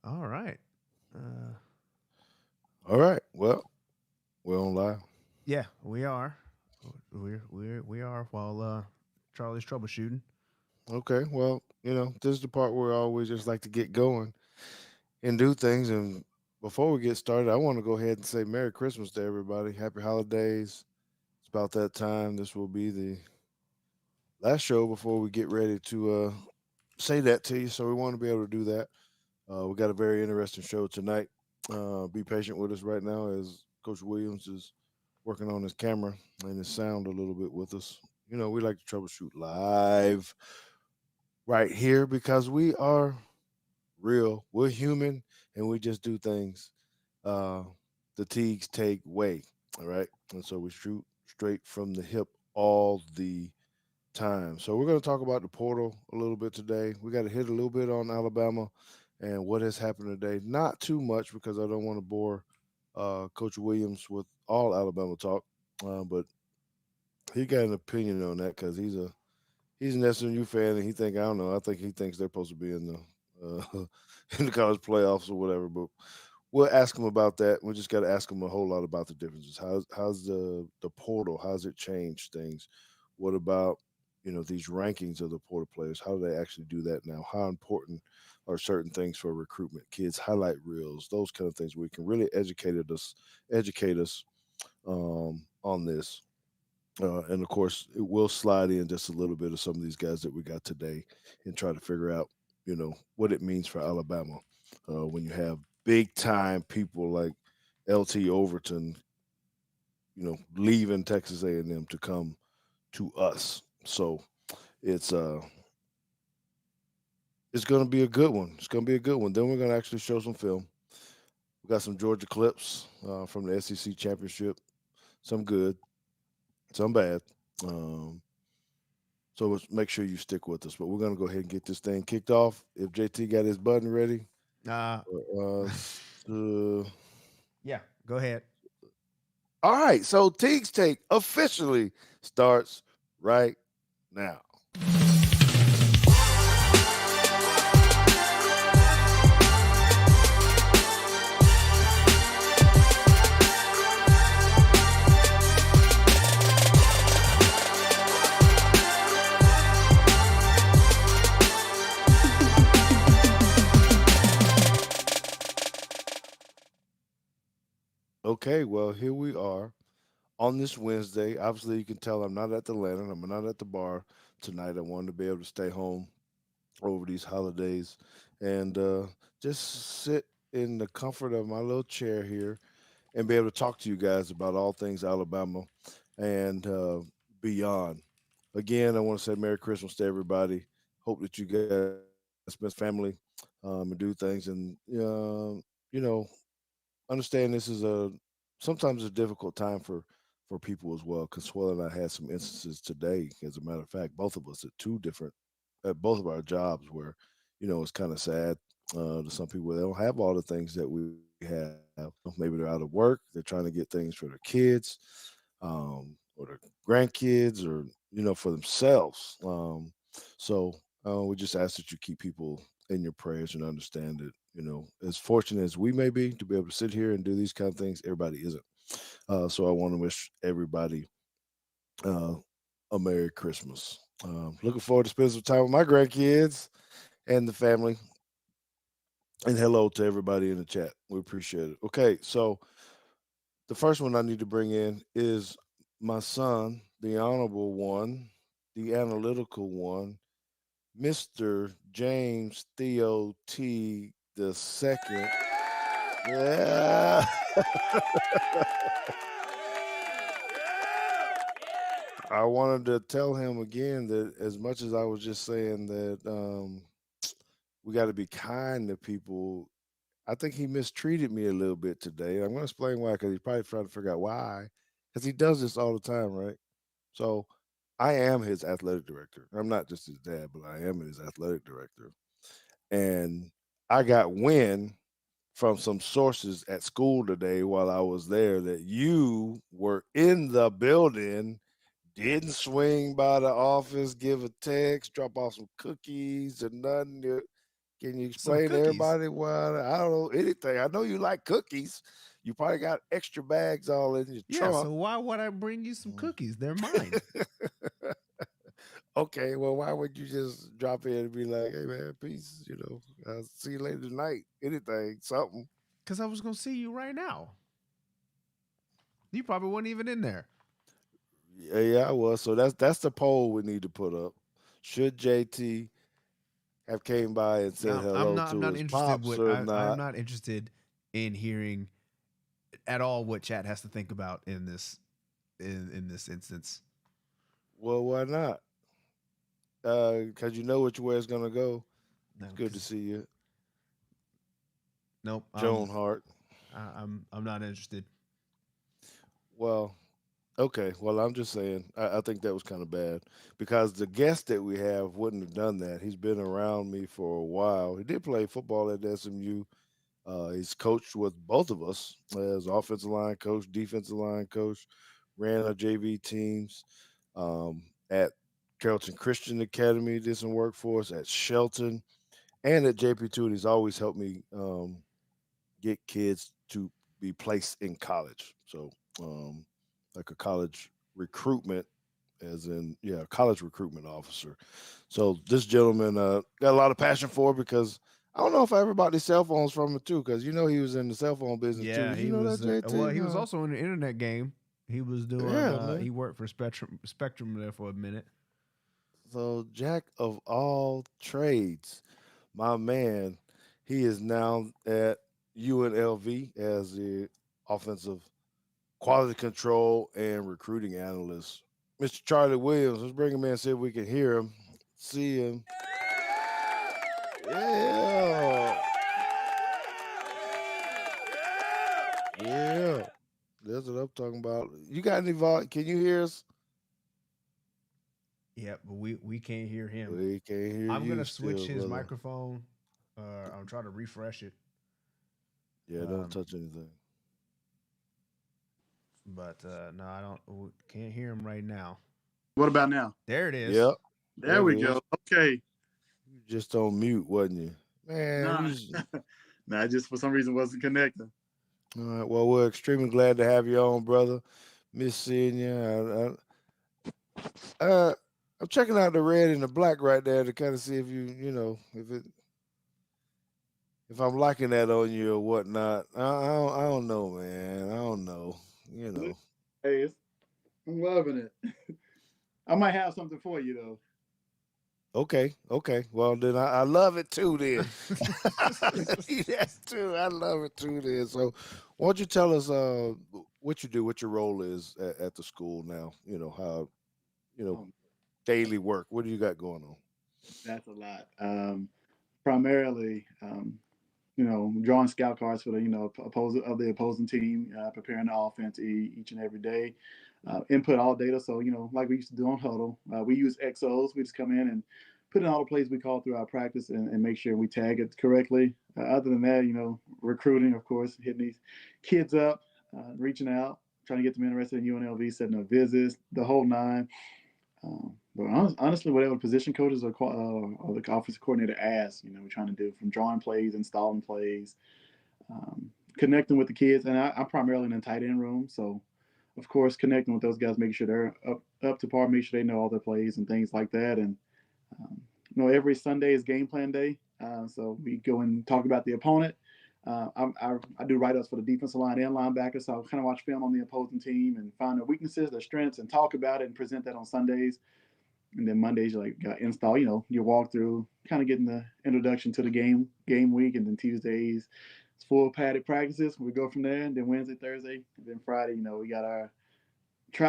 All right. Uh, All right. Well, we're on live. yeah, we are. We are while Charlie's troubleshooting. Okay. Well, this is the part where I always just like to get going and do things. And before we get started, I want to go ahead and say Merry Christmas to everybody. Happy holidays. It's about that time. This will be the last show before we get ready to say that to you. So we want to be able to do that. We got a very interesting show tonight. Be patient with us right now as Coach Williams is working on his camera and his sound a little bit with us. We like to troubleshoot live right here because we are real. We're human and we just do things uh, the Teagues take way. All right. And so we shoot straight from the hip all the time. So we're going to talk about the portal a little bit today. We got to hit a little bit on Alabama and what has happened today. Not too much because I don't want to bore Coach Williams with all Alabama talk, but he got an opinion on that because he's an SMU fan and he think I don't know. I think he thinks they're supposed to be in the in the college playoffs or whatever. But we'll ask him about that. We just got to ask him a whole lot about the differences. How's the portal? How's it changed things? What about these rankings of the portal players? How do they actually do that now? How important are certain things for recruitment? Kids highlight reels, those kind of things. We can really educate us on this. And of course, it will slide in just a little bit of some of these guys that we got today and try to figure out, what it means for Alabama when you have big time people like LT Overton, leaving Texas A&M to come to us. So it's uh it's going to be a good one. It's going to be a good one. Then we're going to actually show some film. We got some Georgia clips from the SEC championship. Some good, some bad. Um, So make sure you stick with us. But we're gonna go ahead and get this thing kicked off. If JT got his button ready, Uh, uh, yeah, go ahead. all right. So Teague's take officially starts right now. Okay, well here we are on this Wednesday. Obviously, you can tell I'm not at the Lantern. I'm not at the bar tonight. I wanted to be able to stay home over these holidays and just sit in the comfort of my little chair here and be able to talk to you guys about all things Alabama and beyond. Again, I want to say Merry Christmas to everybody. Hope that you guys spend some time with your family and do things. And you know, understand this is a sometimes a difficult time for people as well. Because Swell and I had some instances today. As a matter of fact, both of us at both of our jobs where it's kind of sad to some people. They don't have all the things that we have. Maybe they're out of work. They're trying to get things for their kids, or their grandkids, or for themselves. So we just ask that you keep people in your prayers and understand that as fortunate as we may be to be able to sit here and do these kind of things, everybody isn't. So I want to wish everybody uh, a Merry Christmas. Looking forward to spending some time with my grandkids and the family. And hello to everybody in the chat. We appreciate it. Okay, so the first one I need to bring in is my son, the honorable one, the analytical one, Mr. James Theo T. the second. Yeah. I wanted to tell him again that as much as I was just saying that we got to be kind to people, I think he mistreated me a little bit today. I'm going to explain why because he's probably trying to figure out why. Because he does this all the time, right? So I am his athletic director. I'm not just his dad, but I am his athletic director. And I got wind from some sources at school today while I was there that you were in the building, didn't swing by the office, give a text, drop off some cookies or nothing. Can you Some explain to cookies. everybody why? I don't know anything. I know you like cookies. You probably got extra bags all in your Yeah, trunk. so why would I bring you some Mm. cookies? They're mine. Okay, well, why would you just drop in and be like, "Hey, man, peace," I'll see you later tonight. Anything, something. Because I was going to see you right now. You probably weren't even in there. Yeah, I was. So that's the poll we need to put up. Should JT have came by and said I'm hello not. I'm to not his interested. pops What or I'm not? not interested in hearing at all what chat has to think about in this in this instance. Well, why not? Because you know which way it's gonna go. No, It's good to because see you, nope. Joan Hart. I'm not interested. Well, okay. Well, I'm just saying. I think that was kind of bad because the guest that we have wouldn't have done that. He's been around me for a while. He did play football at SMU. He's coached with both of us as offensive line coach, defensive line coach, ran our JV teams at Carrollton Christian Academy, did some work for us at Shelton and at JP2. And he's always helped me get kids to be placed in college. So, like a college recruitment, as in, yeah, college recruitment officer. So this gentleman got a lot of passion for it because I don't know if I ever bought these cell phones from him too, because he was in the cell phone business too. Yeah, Did you he know that, was. Well, JT? he was No. also in the internet game. He was doing. Yeah, man. He worked for Spectrum there for a minute. So jack of all trades, my man. He is now at UNLV as the offensive quality control and recruiting analyst. Mr. Charlie Williams, let's bring him in and see if we can hear him, see him. Yeah, yeah. That's what I'm talking about. You got any Can you hear us? Yeah, but we can't hear him. We can't hear I'm you gonna switch still, his brother. microphone. I'm trying to refresh it. Yeah, don't Um, touch anything. but no, I don't. Can't hear him right now. What about now? There it is. Yep, There there we it go. is. Okay. You just on mute, wasn't you? Man, Nah, nah, just for some reason wasn't connecting. all right. Well, we're extremely glad to have you on, brother. Miss seeing you. I'm checking out the red and the black right there to kind of see if if I'm liking that on you or whatnot. I don't know, man. I don't know. You Look, know. hey, I'm loving it. I might have something for you though. Okay, okay. Well, then I love it too. Then yes, too. I love it too. Then so, why don't you tell us what you do, what your role is at the school now? How you know Um, daily work. What do you got going on? that's a lot. Primarily, drawing scout cards for the the opposing team, preparing the offense each and every day. Input all data. So like we used to do on Huddle, we use XOs. We just come in and put in all the plays we call through our practice and make sure we tag it correctly. Other than that, recruiting, of course, hitting these kids up, reaching out, trying to get them interested in UNLV, setting up visits, the whole nine. But honestly, whatever position coaches or the offensive coordinator asks, we're trying to do from drawing plays, installing plays, connecting with the kids. And I'm primarily in the tight end room, so of course connecting with those guys, making sure they're up to par, make sure they know all their plays and things like that. And every Sunday is game plan day, so we go and talk about the opponent. I do write ups for the defensive line and linebackers, so I kind of watch film on the opposing team and find their weaknesses, their strengths, and talk about it and present that on Sundays. And then Mondays you like got install, your walkthrough, kind of getting the introduction to the game week, and then Tuesdays it's full padded practices. We go from there, and then Wednesday, Thursday, and then Friday, we got our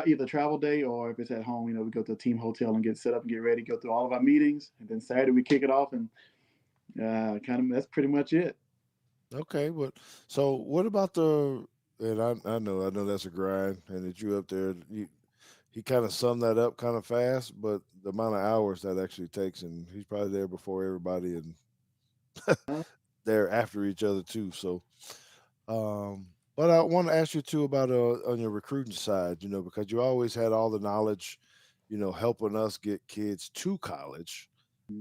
either travel day or if it's at home, we go to a team hotel and get set up and get ready, go through all of our meetings, and then Saturday we kick it off, and kind of that's pretty much it. Okay, but so what about the? And I know that's a grind, and that you up there. He kind of summed that up kind of fast, but the amount of hours that actually takes, and he's probably there before everybody and Uh, there after each other too. So, but I want to ask you too about on your recruiting side, because you always had all the knowledge, helping us get kids to college.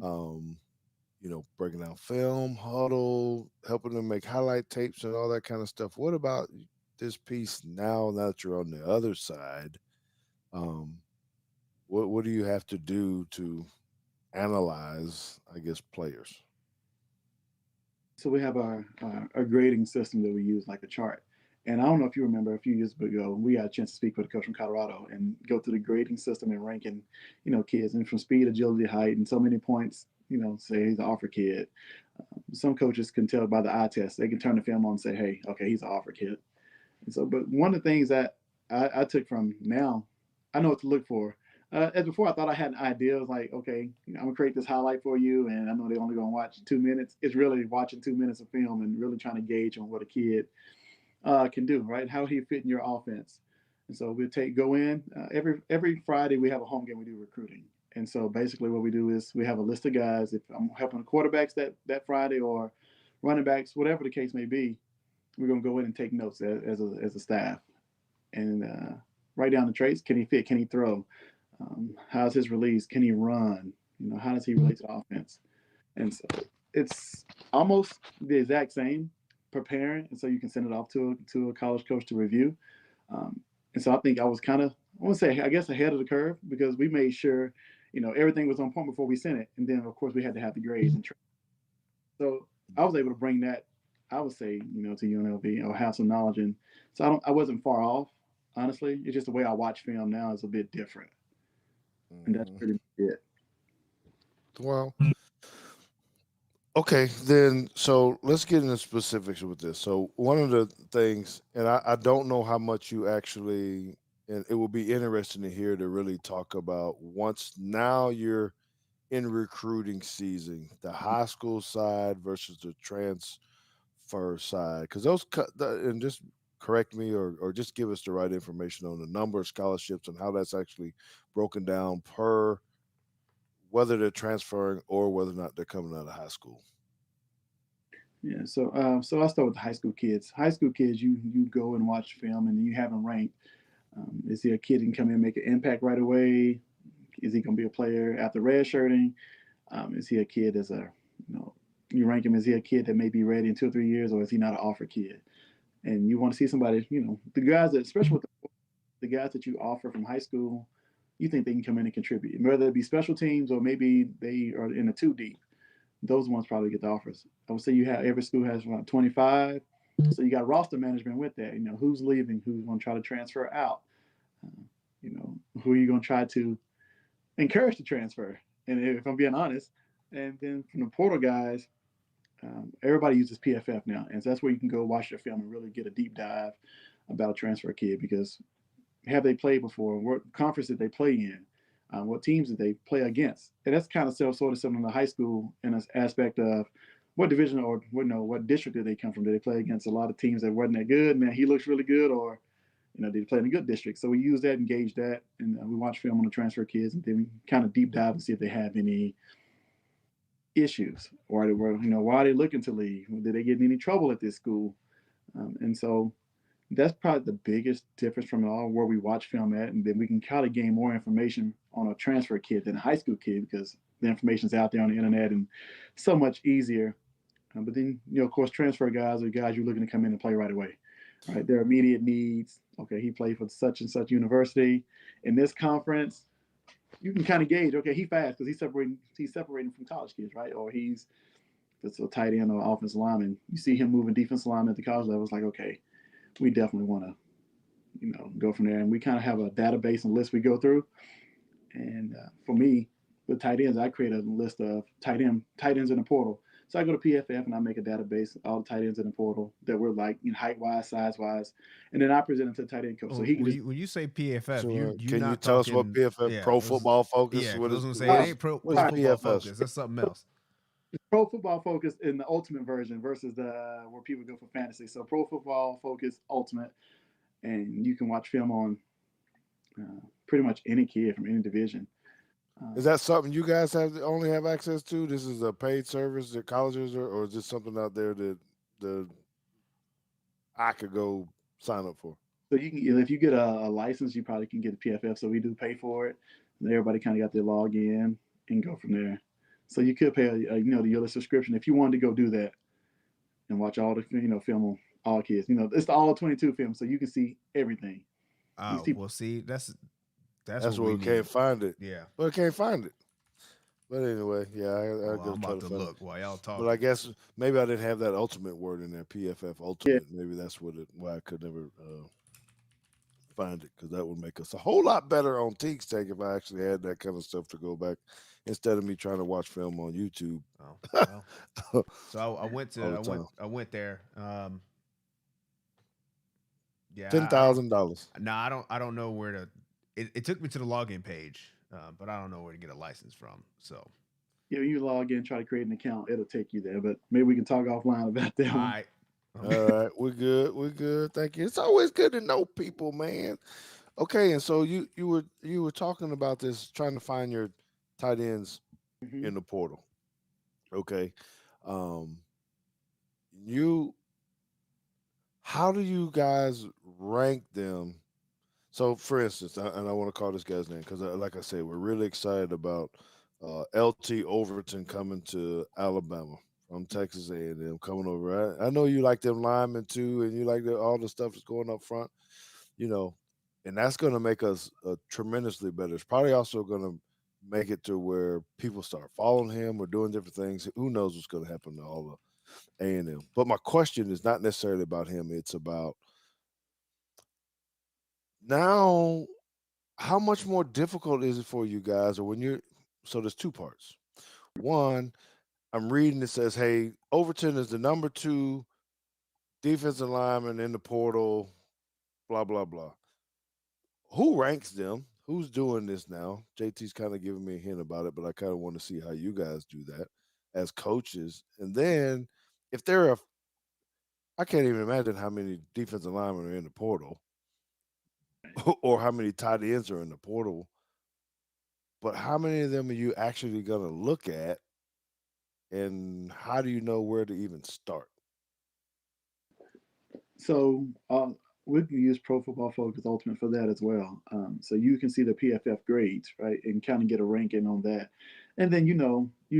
Um, breaking down film, huddle, helping them make highlight tapes and all that kind of stuff. What about this piece now that you're on the other side? Um, what do you have to do to analyze, I guess, players? So we have our grading system that we use, like a chart. And I don't know if you remember a few years ago, we had a chance to speak with a coach from Colorado and go through the grading system and ranking, kids and from speed, agility, height, and so many points. Say he's an offer kid. Some coaches can tell by the eye test. They can turn the film on and say, "Hey, okay, he's an offer kid." And so, but one of the things that I took from now, I know what to look for. As before, I thought I had an idea. I was like, okay, I'm gonna create this highlight for you, and I know they're only gonna watch 2 minutes. It's really watching 2 minutes of film and really trying to gauge on what a kid can do, right? How he fit in your offense. And so we go in every Friday. We have a home game. We do recruiting, and so basically what we do is we have a list of guys. If I'm helping quarterbacks that Friday or running backs, whatever the case may be, we're gonna go in and take notes as a staff and write down the traits. Can he fit? Can he throw? How's his release? Can he run? How does he relate to the offense? And so it's almost the exact same preparing, and so you can send it off to a college coach to review. And so I think I was kind of, I want to say, I guess ahead of the curve because we made sure everything was on point before we sent it, and then of course we had to have the grades and so I was able to bring that, I would say, to UNLV or have some knowledge. And so I wasn't far off, honestly. It's just the way I watch film now is a bit different. And that's Mhm. pretty much it. Well, okay, then so let's get into specifics with this. So one of the things, and I don't know how much you actually, and it will be interesting to hear to really talk about once now you're in recruiting season, the high school side versus the transfer side, because and just correct me or just give us the right information on the number of scholarships and how that's actually broken down per whether they're transferring or whether or not they're coming out of high school. Yeah. So I start with the high school kids. High school kids, you go and watch film and you have them ranked. Is he a kid who can come in and make an impact right away? Is he going to be a player after redshirting? Is he a kid as a, you know, you rank him, is he a kid that may be ready in 2 or 3 years, or is he not an offer kid? And you want to see somebody, the guys that, especially with the guys that you offer from high school, you think they can come in and contribute, whether it be special teams or maybe they are in a two deep. Those ones probably get the offers. I would say you have every school has around 25, so you got roster management with that. Who's leaving, who's going to try to transfer out. Uh, who are you going to try to encourage to transfer? And if I'm being honest, and then from the portal guys, everybody uses PFF now, and so that's where you can go watch their film and really get a deep dive about a transfer kid because have they played before? What conference did they play in? What teams did they play against? And that's kind of sort of similar to high school in an aspect of what division or what district did they come from? Did they play against a lot of teams that wasn't that good? Man, he looks really good, or did he play in a good district? So we use that, engage that, and we watch film on the transfer kids, and then we kind of deep dive and see if they have any issues or why are they looking to leave? Did they get in any trouble at this school? And so that's probably the biggest difference from it all where we watch film at, and then we can kind of gain more information on a transfer kid than a high school kid because the information's out there on the internet and so much easier. But then, of course, transfer guys are guys you're looking to come in and play right away, right? Their immediate needs. Okay, he played for such and such university in this conference. You can kind of gauge. Okay, he fast because he's separating from college kids, right? Or he's that's a tight end or offensive lineman. You see him moving defensive lineman at the college level. It's like, okay, we definitely want to go from there. And we kind of have a database and list we go through. And for me, with tight ends, I create a list of tight ends in the portal. So I go to PFF and I make a database, all the tight ends in the portal that were like height wise, size wise, and then I present them to the tight end coach. So Oh, he can when just you say PFF, So you can you not tell us what talking, PFF yeah, Pro Football Focus? yeah, because I was gonna say What it is ain't pro what is football PFS? focus. That's something else. Pro Football Focus in the Ultimate version versus the where people go for fantasy. So Pro Football Focus Ultimate, and you can watch film on pretty much any kid from any division. Is Um, that something you guys only have access to? This is a paid service that colleges or is this something out there that the I could go sign up for? so you can, if you get a license, you probably can get a PFF. So we do pay for it. And everybody kind of got their log in and go from there. So you could pay the yearly subscription if you wanted to go do that and watch all the film on all kids. It's the all 22 film, so you can see everything. You Oh, see, well, see, that's That's what where we we can't need. find it. Yeah. Well, can't find it. But anyway, yeah, I Well, go I'm try about to to find it. look while y'all But I talking. guess maybe I didn't have that ultimate word in there, PFF yeah. ultimate. Maybe that's why I could never find it, because that would make us a whole lot better on Teague's Take if I actually had that kind of stuff to go back instead of me trying to watch film on YouTube Oh, well. So I went all to the time. I went there. ten Yeah, I don't. thousand dollars. No, I don't know where to. It took me to the login page, but I don't know where to get a license from. So, You log in, try to create an account, it'll take you there. But maybe we can talk offline about that all one. right. All right, we're good. We're good. Thank you. It's always good to know people, man. Okay, and so you were talking about this, trying to find your tight ends Hmm. in the portal. Okay, um, you how do you guys rank them? So, for instance, and I want to call this guy's name because, like I said, we're really excited about LT Overton coming to Alabama from Texas A&M, coming over. I know you like them linemen too, and you like all the stuff that's going up front, you know, and that's going to make us tremendously better. It's probably also going to make it to where people start following him or doing different things. Who knows what's going to happen to all of A&M? But my question is not necessarily about him. It's about now, how much more difficult is it for you guys, or when you're, so there's two parts. One, I'm reading, it says, hey, Overton is the number 2 defensive lineman in the portal, blah, blah, blah. Who ranks them? Who's doing this now? JT's kind of giving me a hint about it, but I kind of want to see how you guys do that as coaches. And then if there are, I can't even imagine how many defensive linemen are in the portal or how many tight ends are in the portal, but how many of them are you actually going to look at, and how do you know where to even start? So we can use Pro Football Focus Ultimate for that as well. So you can see the PFF grades, right, and kind of get a ranking on that. And then you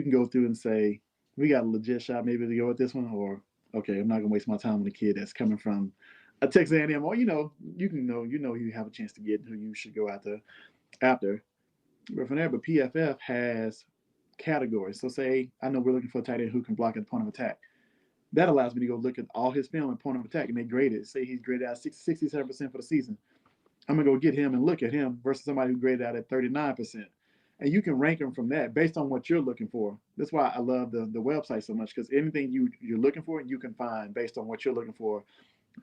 can go through and say we got a legit shot maybe to go with this one, or okay, I'm not gonna waste my time on a kid that's coming from a Texas A&M, or you can know you have a chance to get who you should go after. But from there, but PFF has categories. So say I know we're looking for a tight end who can block at the point of attack. That allows me to go look at all his film and point of attack, and they grade it. Say he's graded out 67% for the season. I'm gonna go get him and look at him versus somebody who graded out at 39%. And you can rank them from that based on what you're looking for. That's why I love the website so much, because anything you're looking for, you can find based on what you're looking for.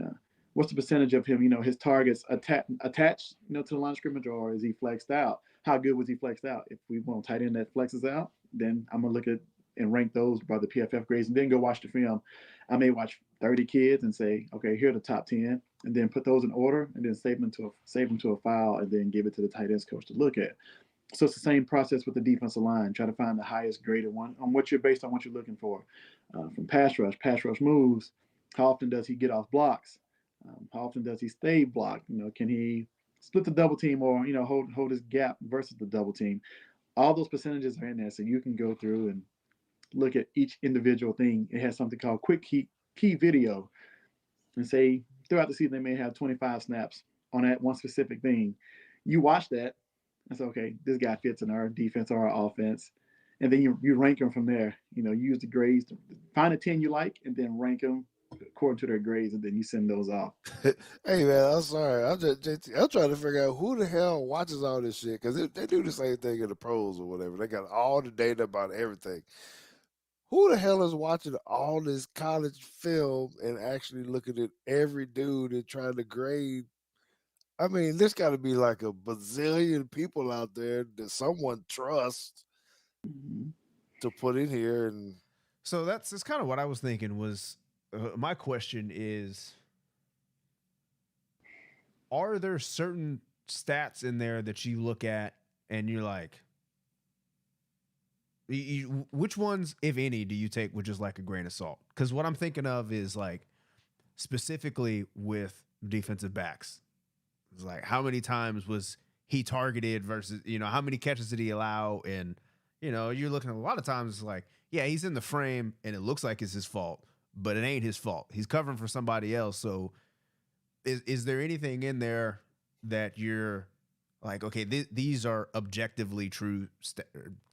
Uh, what's the percentage of him? His targets attached, to the line of scrimmage, or is he flexed out? How good was he flexed out? If we want tight end that flexes out, then I'm gonna look at and rank those by the PFF grades, and then go watch the film. I may watch 30 kids and say, okay, here are the top 10, and then put those in order, and then save them to a file, and then give it to the tight ends coach to look at. So it's the same process with the defensive line. Try to find the highest graded one on what you're based on what you're looking for. From pass rush moves. How often does he get off blocks? How often does he stay blocked? Can he split the double team, or hold his gap versus the double team? All those percentages are in there, so you can go through and look at each individual thing. It has something called quick key video, and say throughout the season they may have 25 snaps on that one specific thing. You watch that and say, okay, this guy fits in our defense or our offense, and then you rank them from there. Use the grades to find a 10 you like, and then rank them according to their grades, and then you send those off. Hey man, I'm sorry. I'm trying to figure out who the hell watches all this shit, because they do the same thing in the pros or whatever. They got all the data about everything. Who the hell is watching all this college film and actually looking at every dude and trying to grade? I mean, there's got to be like a bazillion people out there that someone trusts Mhm. to put in here. And So that's kind of what I was thinking. Was my question is, are there certain stats in there that you look at and you're like, which ones, if any, do you take with just like a grain of salt? Because what I'm thinking of is like specifically with defensive backs. It's like how many times was he targeted versus how many catches did he allow, and you're looking at a lot of times it's like, yeah, he's in the frame and it looks like it's his fault, but it ain't his fault. He's covering for somebody else. So is there anything in there that you're like, okay, these are objectively true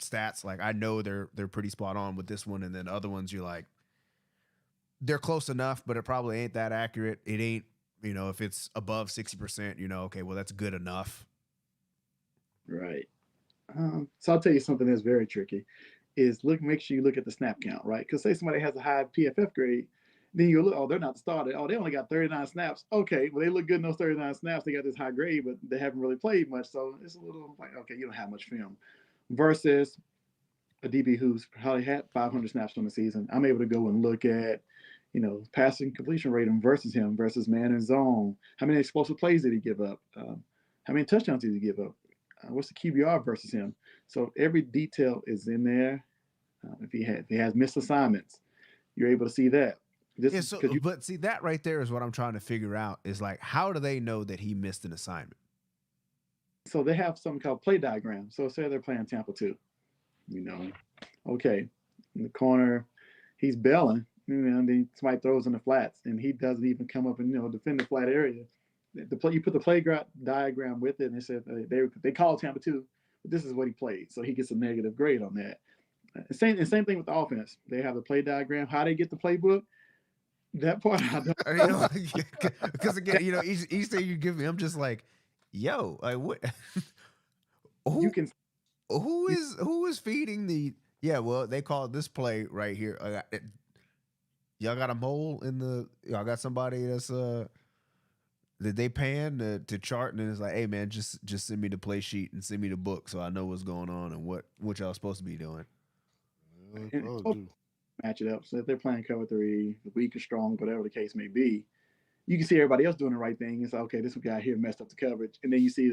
stats? Like I know they're pretty spot on with this one, and then other ones you're like, they're close enough, but it probably ain't that accurate. It ain't, if it's above 60%, okay, well that's good enough. Right. So I'll tell you something that's very tricky is make sure you look at the snap count, right? Because say somebody has a high PFF grade, then you look, oh, they're not the starter. Oh, they only got 39 snaps. Okay, well, they look good in those 39 snaps. They got this high grade, but they haven't really played much. So it's a little like, okay, you don't have much film. Versus a DB who's probably had 500 snaps on the season. I'm able to go and look at, passing completion rate versus him versus man and zone. How many explosive plays did he give up? How many touchdowns did he give up? What's the QBR versus him? So every detail is in there. If he has missed assignments, you're able to see that. But see that right there is what I'm trying to figure out is like, how do they know that he missed an assignment? So they have something called play diagram. So say they're playing Tampa 2, okay, in the corner, he's bailing, and then somebody throws in the flats, and he doesn't even come up and defend the flat area. You put the play diagram with it, and they said they call Tampa 2, but this is what he played, so he gets a negative grade on that. Same thing with the offense. They have the play diagram. How they get the playbook, that part I don't. Because again, each thing you give me, I'm just like, yo, like what? You can. Who is feeding the? Yeah, well, they call this play right here. Y'all got a mole in the. Y'all got somebody that's that they pan to chart, and it's like, hey man, just send me the play sheet and send me the book so I know what's going on and what y'all supposed to be doing. Match it up. So if they're playing cover 3, the weak or strong, whatever the case may be, you can see everybody else doing the right thing. It's like, okay, this guy here messed up the coverage, and then you see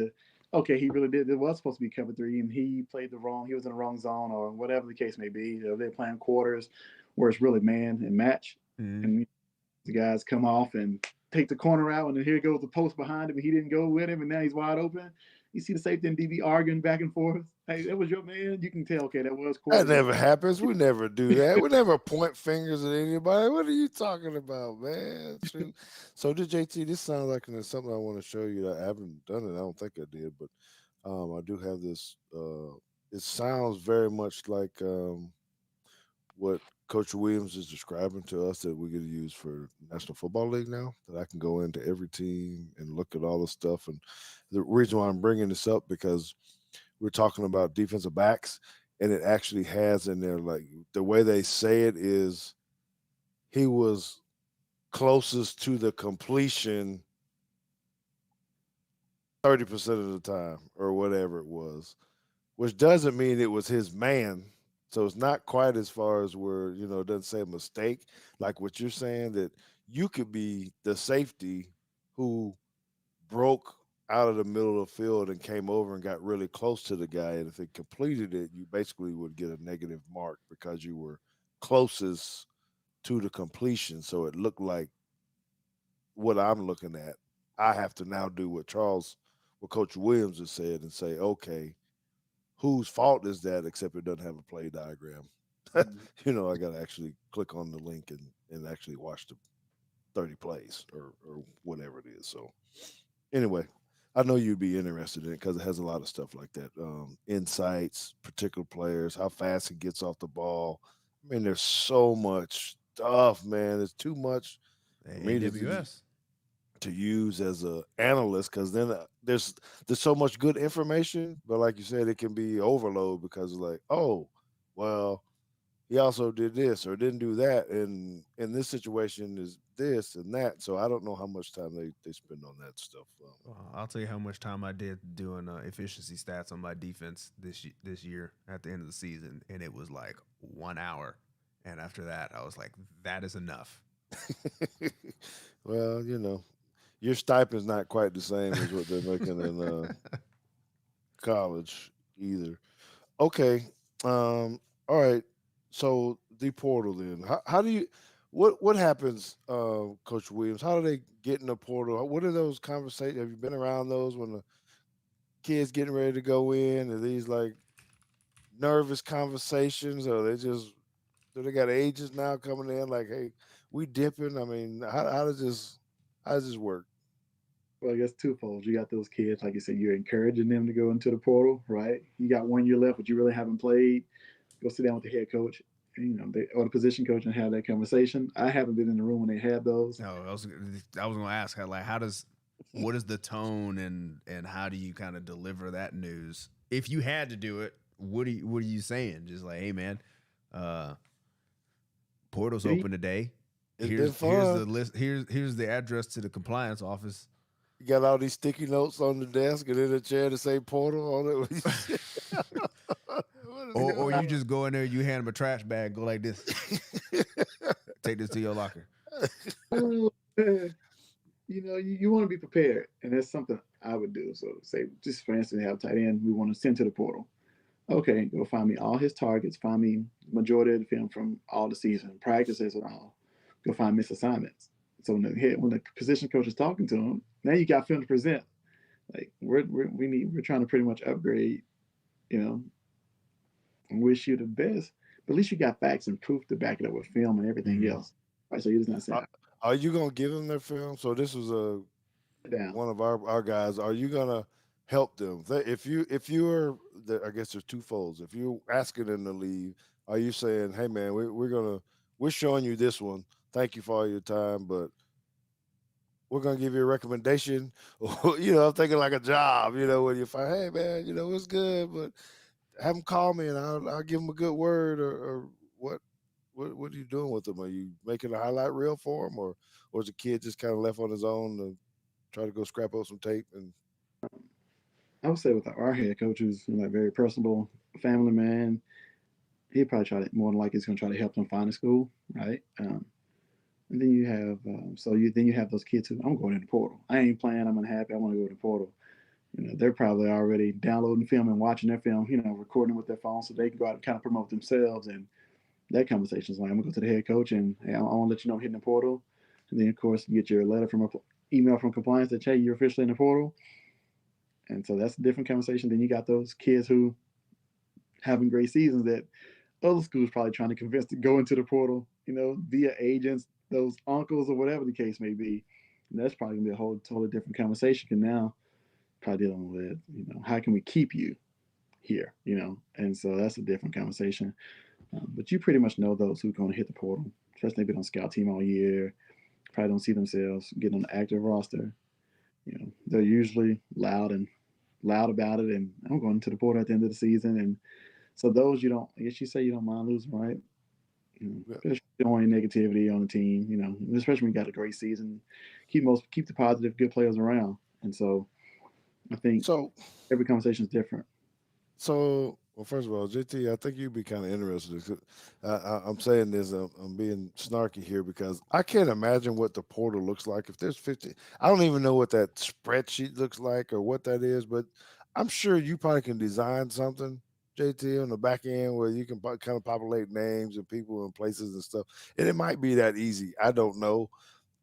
okay, he really did. It was supposed to be cover 3, and he played he was in the wrong zone, or whatever the case may be. They're playing quarters where it's really man and match, and the guys come off and take the corner out, and then here goes the post behind him, and he didn't go with him, and now he's wide open. You see the safety and DB arguing back and forth. Hey, that was your man. You can tell, okay, that was quarter. That never happens. We never do that. We never point fingers at anybody. What are you talking about, man? So, JT, this sounds like something I want to show you. I haven't done it. I don't think I did, but I do have this. It sounds very much like what Coach Williams is describing to us that we're going to use for National Football League now, that I can go into every team and look at all the stuff. And the reason why I'm bringing this up, because we're talking about defensive backs, and it actually has in there, like the way they say it is he was closest to the completion 30% of the time or whatever it was, which doesn't mean it was his man. So it's not quite as far as where, it doesn't say a mistake, like what you're saying, that you could be the safety who broke out of the middle of the field and came over and got really close to the guy. And if it completed it, you basically would get a negative mark because you were closest to the completion. So it looked like what I'm looking at. I have to now do what Coach Williams has said and say, okay, whose fault is that, except it doesn't have a play diagram? I got to actually click on the link and actually watch the 30 plays or whatever it is. So anyway, I know you'd be interested in it because it has a lot of stuff like that. Insights, particular players, how fast he gets off the ball. I mean, there's so much stuff, man. There's too much for me to use as an analyst, because then there's so much good information, but like you said, it can be overload because it's like, oh, well, he also did this or didn't do that, and in this situation is this and that. So I don't know how much time they spend on that stuff. I'll tell you how much time I did doing efficiency stats on my defense this year at the end of the season, and it was like 1 hour. And after that, I was like, that is enough. Well, your stipend's not quite the same as what they're making in college either. Okay. All right. So the portal then. How do you what happens, Coach Williams? How do they get in the portal? What are those conversations? Have you been around those when the kids getting ready to go in? Are these like nervous conversations, or do they got agents now coming in like, hey, we dipping? I mean, how does this work? Well, I guess twofold. You got those kids, like you said, you're encouraging them to go into the portal, right? You got 1 year left, but you really haven't played. Go sit down with the head coach, or the position coach, and have that conversation. I haven't been in the room when they had those. No, I was gonna ask how, like, what is the tone, and how do you kind of deliver that news? If you had to do it, what are you saying? Just like, hey man, uh, portal's open today. It's been Here's the fun. list. Here's the address to the compliance office. You got all these sticky notes on the desk and in a chair to say portal on it. What is Or going you just go in there, you hand them a trash bag, go like this, take this to your locker. Oh, you want to be prepared, and that's something I would do. So, say, just for instance, have a tight end we want to send to the portal. Okay, go find me all his targets, find me majority of the film from all the season, practices and all. Go find missed assignments. So when the position coach is talking to him, now you got film to present. Like we're trying to pretty much upgrade, you know, and wish you the best. But at least you got facts and proof to back it up with film and everything Mm-hmm. else. Right, so you're just not saying are you gonna give them their film? So this was down. one of our guys. Are you gonna help them? If you're I guess there's two folds. If you're asking them to leave, are you saying, hey man, we're showing you this one. Thank you for all your time, but we're gonna give you a recommendation. I'm thinking like a job. When you find, hey man, it's good, but have them call me and I'll give them a good word, or what. What are you doing with them? Are you making a highlight reel for them, or is the kid just kind of left on his own to try to go scrap up some tape? And I would say with our head coach, who's like very personable, family man, he'd probably try to more than likely he's going to try to help them find a school, right? And then you have then you have those kids who I'm going in the portal. I ain't playing. I'm unhappy. I want to go to the portal. They're probably already downloading film and watching their film. Recording with their phone so they can go out and kind of promote themselves. And that conversation is like, I'm gonna go to the head coach and hey, I want to let you know I'm hitting the portal. And then of course you get your letter from email from compliance that hey, you're officially in the portal. And so that's a different conversation. Then you got those kids who having great seasons that other schools probably trying to convince to go into the portal, via agents, those uncles or whatever the case may be. And that's probably gonna be a whole totally different conversation. Because now probably dealing with, how can we keep you here, And so that's a different conversation. But you pretty much know those who are going to hit the portal, especially if they've been on scout team all year. Probably don't see themselves getting on the active roster. They're usually loud about it, and I'm going to the portal at the end of the season. And so those you don't, I guess you say you don't mind losing, right? Especially don't any negativity on the team, especially when you got a great season. Keep the positive, good players around. And so I think so, every conversation is different. well, first of all, JT, I think you'd be kind of interested. 'Cause I'm saying this, I'm being snarky here because I can't imagine what the portal looks like if there's 50. I don't even know what that spreadsheet looks like or what that is, but I'm sure you probably can design something, JT, on the back end where you can kind of populate names and people and places and stuff. And it might be that easy. I don't know,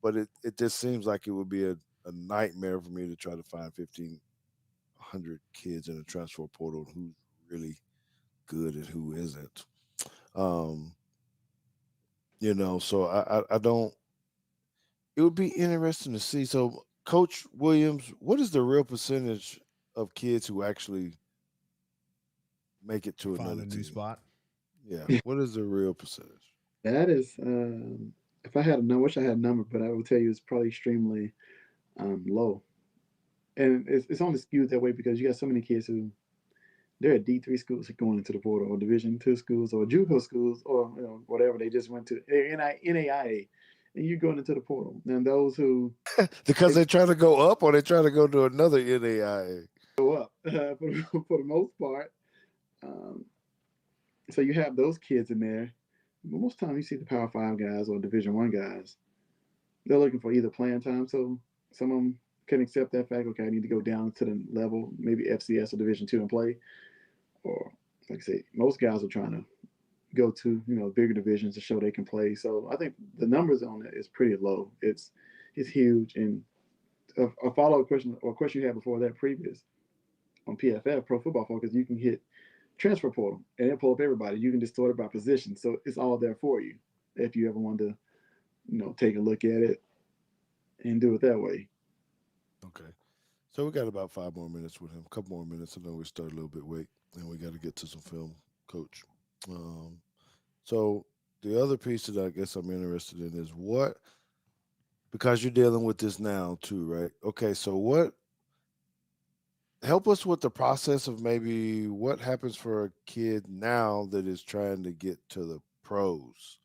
but it just seems like it would be a nightmare for me to try to find 1,500 kids in a transfer portal who's really good and who isn't. Um, so I don't. It would be interesting to see. So, Coach Williams, what is the real percentage of kids who actually make it to Find another a new team? spot. Yeah, what is the real percentage? That is, if I had a number, wish I had a number, but I would tell you it's probably extremely low. And it's only skewed that way because you got so many kids who they're at D3 schools going into the portal, or Division II schools, or JUCO schools, or whatever. They just went to NAIA, and you're going into the portal. And those who Because they they try to go up or they try to go to another NAIA. go up for the most part. Um, so you have those kids in there. But most time you see the Power Five guys or Division I guys, they're looking for either playing time. So some of them can accept that fact. Okay, I need to go down to the level, maybe FCS or Division II and play. Or like I say, most guys are trying to go to bigger divisions to show they can play. So I think the numbers on it is pretty low. It's huge. And a follow up question or a question you had before that previous on PFF Pro Football Focus, you can hit transfer portal, and it pull up everybody. You can just sort it by position, so it's all there for you if you ever want to, take a look at it and do it that way. Okay. So we got about 5 more minutes with him. A couple more minutes. I know we started a little bit late, and we got to get to some film, Coach. Um, so the other piece that I guess I'm interested in is what, because you're dealing with this now too, right? Okay, so what, help us with the process of maybe what happens for a kid now that is trying to get to the pros,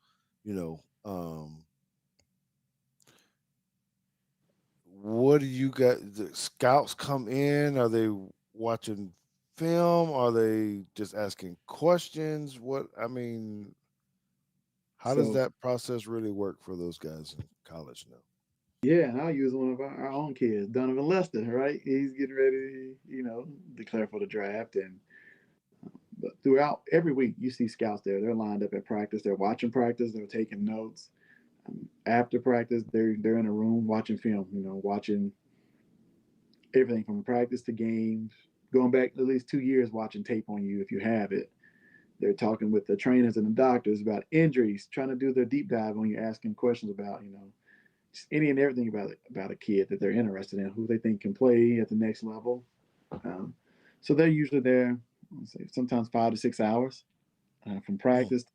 you know, what do you got? The scouts come in? Are they watching film? Are they just asking questions? What I mean, how does So that process really work for those guys in college now? yeah, and I'll use one of our own kids, Donovan Lester. Right, he's getting ready to declare for the draft, and but throughout every week you see scouts there. They're lined up at practice. They're watching practice. They're taking notes. After practice, they're in a room watching film. Watching everything from practice to games, going back at least 2 years watching tape on you if you have it. They're talking with the trainers and the doctors about injuries, trying to do their deep dive on you, asking questions about, just any and everything about a kid that they're interested in, who they think can play at the next level. Um, so they're usually there, let's say, sometimes 5 to 6 hours from Mm. practice,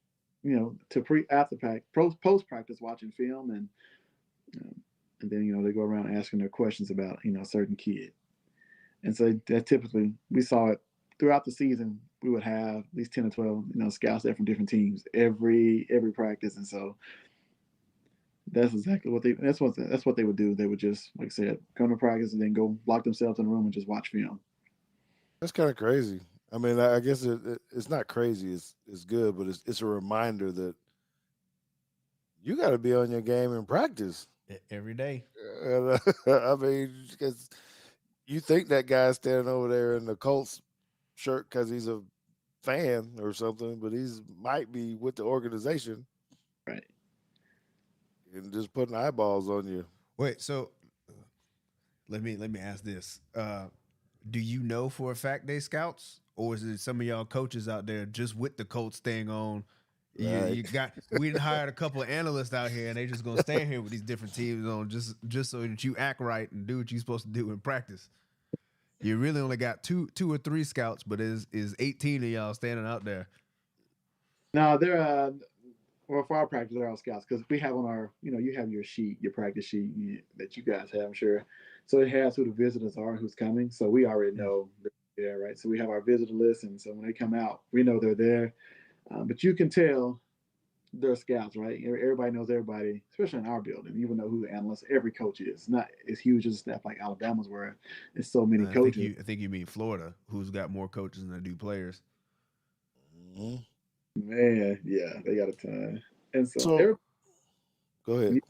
to after practice, post practice watching film, um, and then they go around asking their questions about a certain kid. And so that typically we saw it throughout the season. We would have at least 10 or 12, scouts there from different teams every practice, and so that's exactly what they would do. They would just, like I said, come to practice and then go lock themselves in a room and just watch film. That's kind of crazy. I mean, I guess it's not crazy. It's good, but it's a reminder that you got to be on your game in practice. Every day. And, I mean, because you think that guy's standing over there in the Colts shirt because he's a fan or something, but he's might be with the organization Right. and just putting eyeballs on you. Wait, so let me ask this. Do you know for a fact they scouts? Or is it some of y'all coaches out there just with the Colts thing on? Right. You got we done hired a couple of analysts out here and they just gonna stand here with these different teams on just so that you act right and do what you're supposed to do in practice. You really only got two or three scouts, but is 18 of y'all standing out there. Now they're well, for our practice, they're all scouts because we have on our, you have your sheet, your practice sheet that you guys have, I'm sure. So it has who the visitors are, who's coming. So we already Mm. know they're there, right? So we have our visitor list, and so when they come out, we know they're there. But you can tell they're scouts, right? Everybody knows everybody, especially in our building. You will know who the analyst, every coach is. It's not as huge as a staff like Alabama's, where it's so many I think coaches. you mean Florida, who's got more coaches than they do players. Hmm. Man, yeah, they got a ton. And so So go ahead.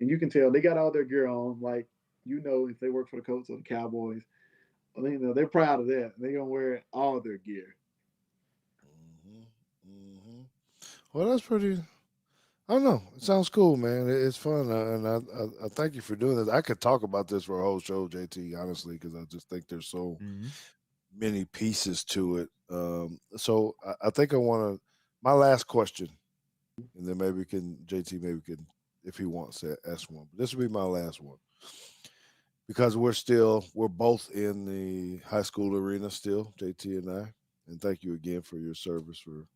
and you can tell they got all their gear on. Like, if they work for the Colts or the Cowboys, well, they're proud of that. They're gonna wear all their gear. Hmm. Hmm. Well, that's pretty. I don't know. It sounds cool, man. It's fun, and I thank you for doing this. I could talk about this for a whole show, JT, honestly, because I just think there's so Mm-hmm. many pieces to it. So I think I want to. My last question, and then maybe can JT maybe can if he wants to ask one. But this will be my last one because we're both in the high school arena still, JT and I. And thank you again for your service for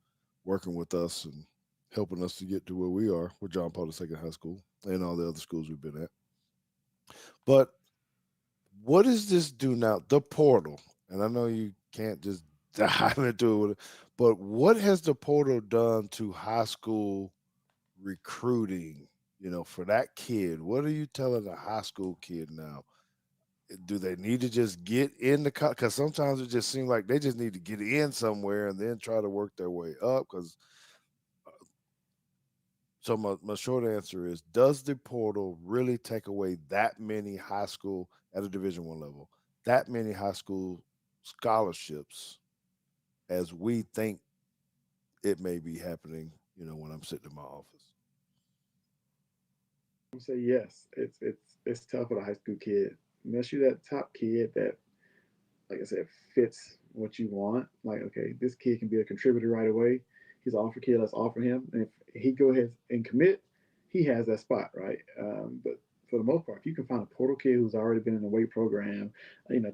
working with us and helping us to get to where we are with John Paul II High School and all the other schools we've been at. But what does this do now? The portal, and I know you can't just dive into it, but what has the portal done to high school recruiting? For that kid, what are you telling a high school kid now? Do they need to just get in the because sometimes it just seems like they just need to get in somewhere and then try to work their way up because so my short answer is does the portal really take away that many high school at a division 1 level that many high school scholarships as we think it may be happening when I'm sitting in my office. I'm gonna say yes. It's tough for the high school kid unless you're that top kid that like I said, fits what you want. Like, okay, this kid can be a contributor right away. He's an offer kid. Let's offer him. And if he go ahead and commit, he has that spot, right? But for the most part, if you can find a portal kid who's already been in a weight program,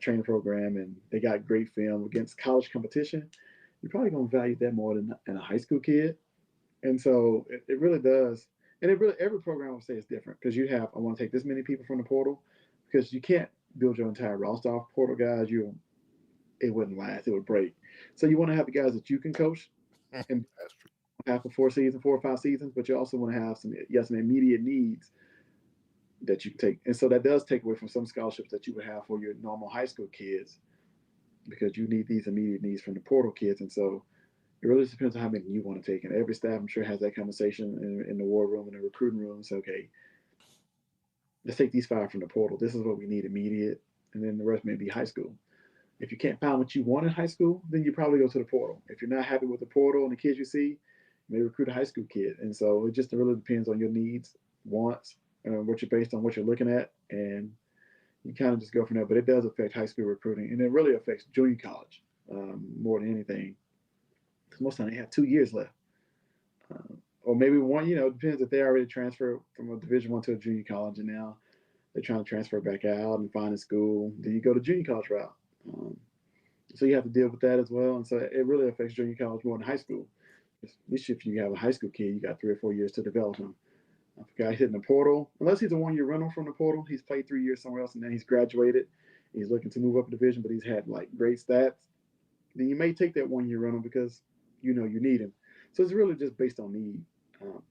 training program, and they got great film against college competition, you're probably going to value that more than a high school kid. And so it really does. And it really, every program I would say is different because I want to take this many people from the portal because you can't build your entire roster off portal guys. It wouldn't last. It would break. So you want to have the guys that you can coach and That's true. have for 4 or 5 seasons, but you also want to have some immediate needs that you can take. And so that does take away from some scholarships that you would have for your normal high school kids because you need these immediate needs from the portal kids. And so it really depends on how many you want to take. And every staff, I'm sure, has that conversation in the war room, in the recruiting room. So, okay, let's take these 5 from the portal. This is what we need immediate. And then the rest may be high school. If you can't find what you want in high school, then you probably go to the portal. If you're not happy with the portal and the kids you see, you may recruit a high school kid. And so it just really depends on your needs, wants, what you're based on, what you're looking at. And you kind of just go from there. But it does affect high school recruiting. And it really affects junior college more than anything. Most of the time they have 2 years left. Or maybe one, it depends if they already transferred from a Division I to a junior college and now they're trying to transfer back out and find a school. Then you go to junior college route. So you have to deal with that as well. And so it really affects junior college more than high school. At least if you have a high school kid, you got 3 or 4 years to develop him. If a guy hitting the portal, unless he's a 1-year rental from the portal, he's played 3 years somewhere else and then he's graduated. He's looking to move up a division, but he's had like great stats. Then you may take that 1-year rental because you need him. So it's really just based on need,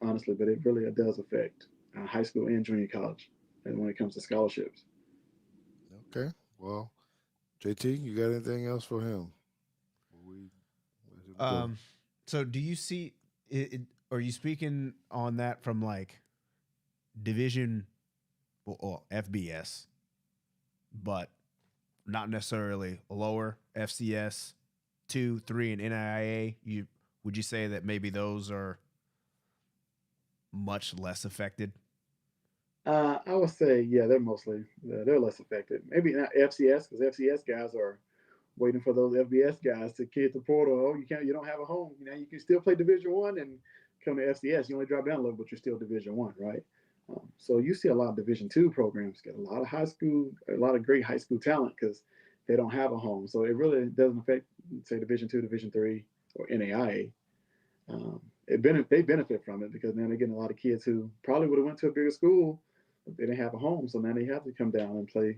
honestly. But it really does affect high school and junior college, and when it comes to scholarships. Okay. Well, JT, you got anything else for him? We, where did we go? So do you see are you speaking on that from like division or FBS, but not necessarily lower FCS 2, 3, and NAIA? Would you say that maybe those are much less affected? I would say, yeah, they're less affected. Maybe not FCS because FCS guys are waiting for those FBS guys to kid the portal. Oh, you don't have a home. You can still play Division I and come to FCS. You only drop down a level, but you're still Division I, right? So you see a lot of Division II programs get a lot of a lot of great high school talent because they don't have a home. So it really doesn't affect, say, Division II, Division III, or NAIA. They benefit from it because now they're getting a lot of kids who probably would have went to a bigger school, but they didn't have a home. So now they have to come down and play,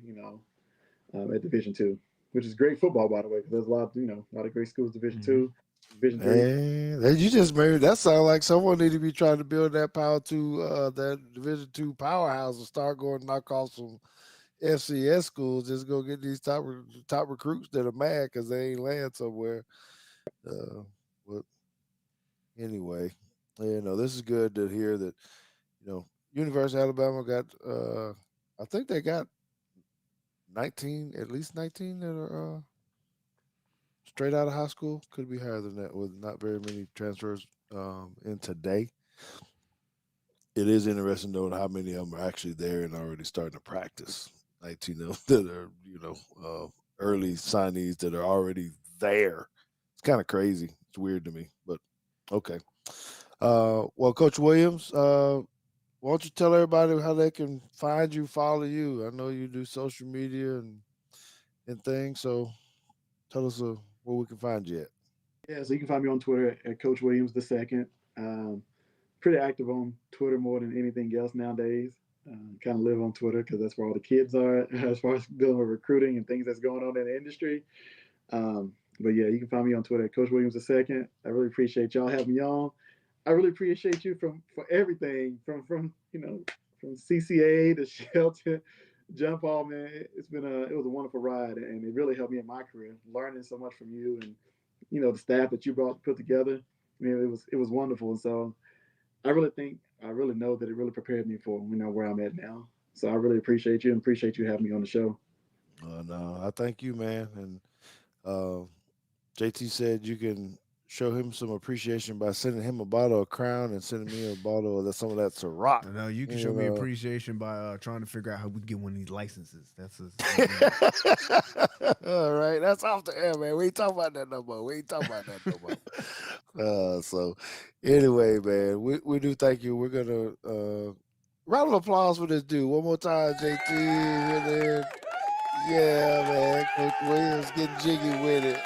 at Division II, which is great football, by the way, because there's a lot of great schools, Division II, Division III. Man, you just made that sound like someone need to be trying to build that that Division II powerhouse and start going to knock off some FCS schools. Just go get these top recruits that are mad because they ain't land somewhere. But anyway, this is good to hear that. University of Alabama got. I think they got 19, at least 19 that are straight out of high school. Could be higher than that with not very many transfers in today. It is interesting though how many of them are actually there and already starting to practice. 19 of them that are early signees that are already there. It's kind of crazy. It's weird to me, but okay. Well, Coach Williams, why don't you tell everybody how they can find you, follow you? I know you do social media and things, so tell us where we can find you at. Yeah, so you can find me on Twitter at Coach Williams II. Um, Pretty active on Twitter more than anything else nowadays. Kind of live on Twitter because that's where all the kids are as far as dealing with recruiting and things that's going on in the industry. But yeah, you can find me on Twitter at Coach Williams II. I really appreciate y'all having me on. I really appreciate you for everything from CCA to Shelton, jump ball, man. It was a wonderful ride and it really helped me in my career, learning so much from you and the staff that you put together. I mean, it was wonderful. And so I really know that it really prepared me for where I'm at now. So I really appreciate you and appreciate you having me on the show. No, I thank you, man. And JT said you can show him some appreciation by sending him a bottle of Crown and sending me a bottle of some of that Ciroc. I know you can You show me know. appreciation by trying to figure out how we can get one of these licenses. That's All right, that's off the air, man. We ain't talking about that no more. We ain't talking about that no more. So anyway, man, we do thank you. We're gonna round of applause for this dude one more time, JT. Really. Yeah, man. Coach Williams getting jiggy with it.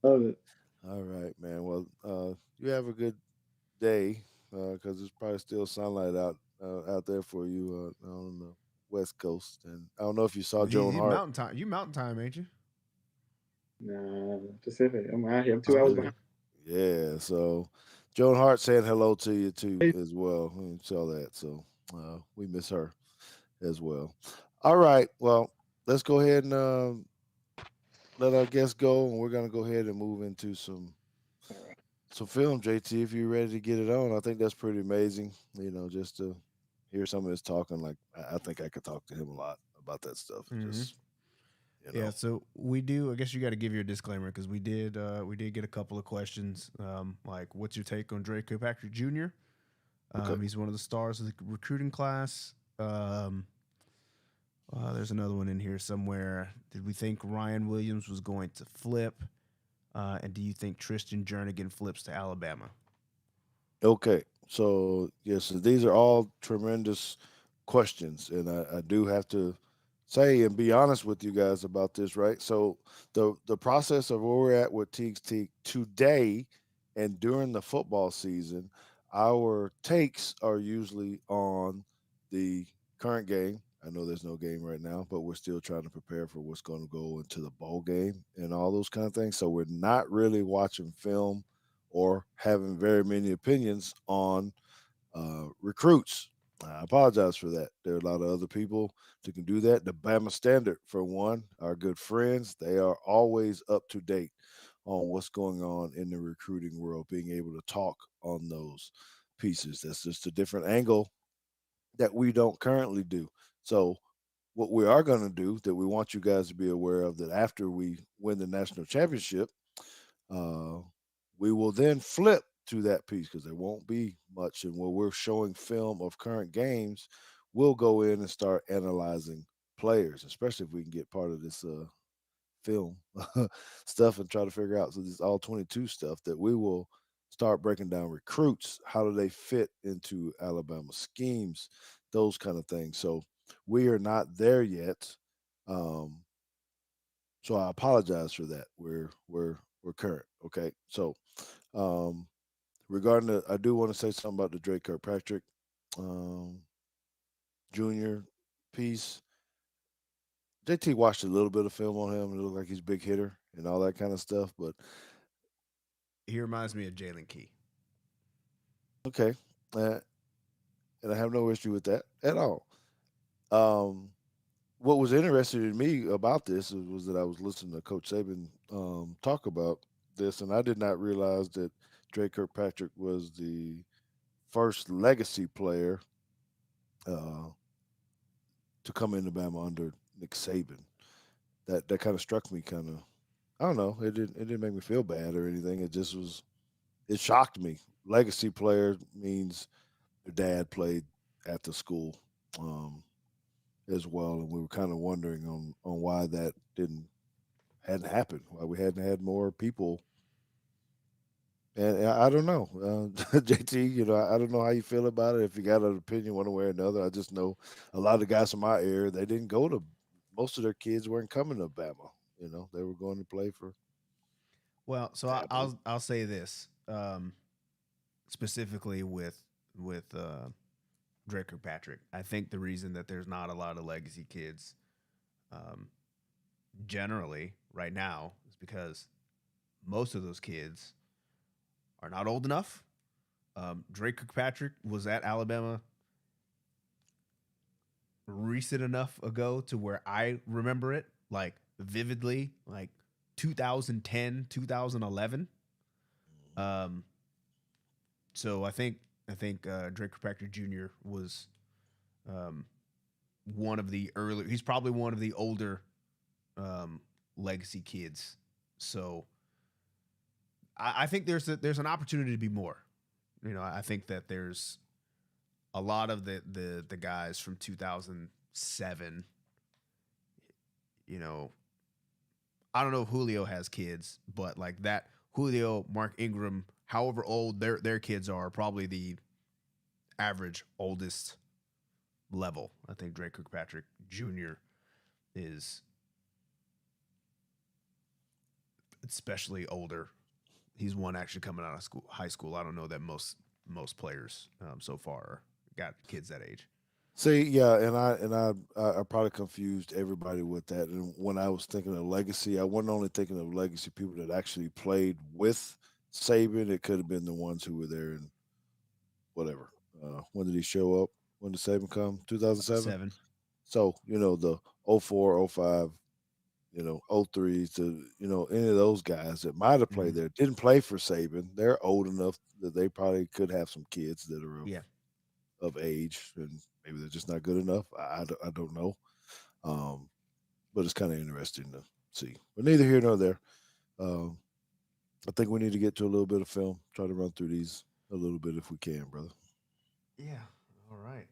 So, Love it. all right, man. Well, you have a good day because it's probably still sunlight out there for you on the West Coast. And I don't know if you saw Joan he Hart. mountain time. You mountain time, ain't you? Nah, Pacific. I'm out here. I'm 2 hours Pacific. behind. Yeah, so Joan Hart saying hello to you too as well. We saw that, so we miss her as well. All right, well, let's go ahead and let our guests go, and we're gonna go ahead and move into some film. JT, if you're ready to get it on, I think that's pretty amazing. You know, just to hear some of his talking, like I think I could talk to him a lot about that stuff. Just Yeah, so we do. I guess you got to give your disclaimer because we did get a couple of questions. Like, what's your take on Drake Kirkpatrick Jr.? Okay. He's one of the stars of the recruiting class. There's another one in here somewhere. Did we think Ryan Williams was going to flip? And do you think Tristan Jernigan flips to Alabama? Okay. So yes, these are all tremendous questions, and I do have to say and be honest with you guys about this, right? So the process of where we're at with Teague's Teague today and during the football season, our takes are usually on the current game. I know there's no game right now, but we're still trying to prepare for what's going to go into the bowl game and all those kind of things. So we're not really watching film or having very many opinions on recruits. I apologize for that. There are a lot of other people that can do that. The Bama Standard, for one, our good friends, they are always up to date on what's going on in the recruiting world, being able to talk on those pieces. That's just a different angle that we don't currently do. So, what we are going to do that we want you guys to be aware of that after we win the national championship, uh, we will then flip to that piece because there won't be much. And where we're showing film of current games, we'll go in and start analyzing players, especially if we can get part of this film stuff and try to figure out. So this all 22 stuff that we will start breaking down recruits. How do they fit into Alabama schemes? Those kind of things. So we are not there yet. Um, so I apologize for that. We're current. Okay. So um regarding the I do want to say something about the Drake Kirkpatrick um Jr. piece. JT watched a little bit of film on him. It looked like he's a big hitter and all that kind of stuff. But He reminds me of Jalen Key. okay. Uh, and I have no issue with that at all. Um what was interesting to me about this was that I was listening to Coach Saban talk about this, and I did not realize that Drake Kirkpatrick was the first legacy player uh, to come into Bama under Nick Saban. That kind of struck me. Kind of, I don't know. It didn't make me feel bad or anything. It just was. It shocked me. Legacy player means your dad played at the school um, as well, and we were kind of wondering on why that hadn't happened. Why we hadn't had more people. And I don't know, JT. I don't know how you feel about it. If you got an opinion one way or another, I just know a lot of the guys from my area they didn't go to. Most of their kids weren't coming to Bama. They were going to play for Well, so Taboo. I'll say this specifically with Drake Kirkpatrick. I think the reason that there's not a lot of legacy kids um, generally right now is because most of those kids are not old enough. Drake Kirkpatrick was at Alabama recent enough ago to where I remember it like vividly, like 2010, 2011. Um, so I think Drake Kirkpatrick Jr. was um, one of the early. He's probably one of the older legacy kids. So I think there's an opportunity to be more. I think that there's a lot of the guys from 2007. I don't know if Julio has kids, but like that Julio, Mark Ingram, however old their kids are probably the average oldest level. I think Drake Kirkpatrick Jr. is especially older. He's one actually coming out of high school. I don't know that most players so far got kids that age. See, yeah, and I probably confused everybody with that. And when I was thinking of legacy, I wasn't only thinking of legacy people that actually played with Saban. It could have been the ones who were there and whatever. When did he show up? When did Saban come? 2007. 7. So the 04, 05, 03 to any of those guys that might have played Mhm. there didn't play for Saban. They're old enough that they probably could have some kids that are Yeah. of age, and maybe they're just not good enough. I don't know, but it's kind of interesting to see. But neither here nor there. Um, I think we need to get to a little bit of film. Try to run through these a little bit if we can, brother. Yeah. All right.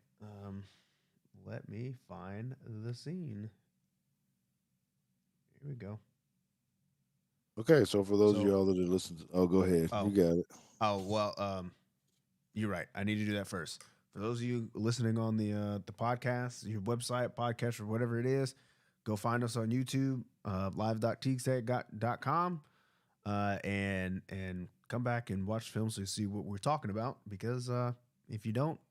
Let me find the scene. Here we go. Okay, so for those of So, y'all that are listening, go ahead. oh, You got it. well, you're right. I need to do that first. For those of you listening on the podcast, your website, podcast, or whatever it is, go find us on YouTube, live.teague.com, and come back and watch films so you see what we're talking about. Because if you don't,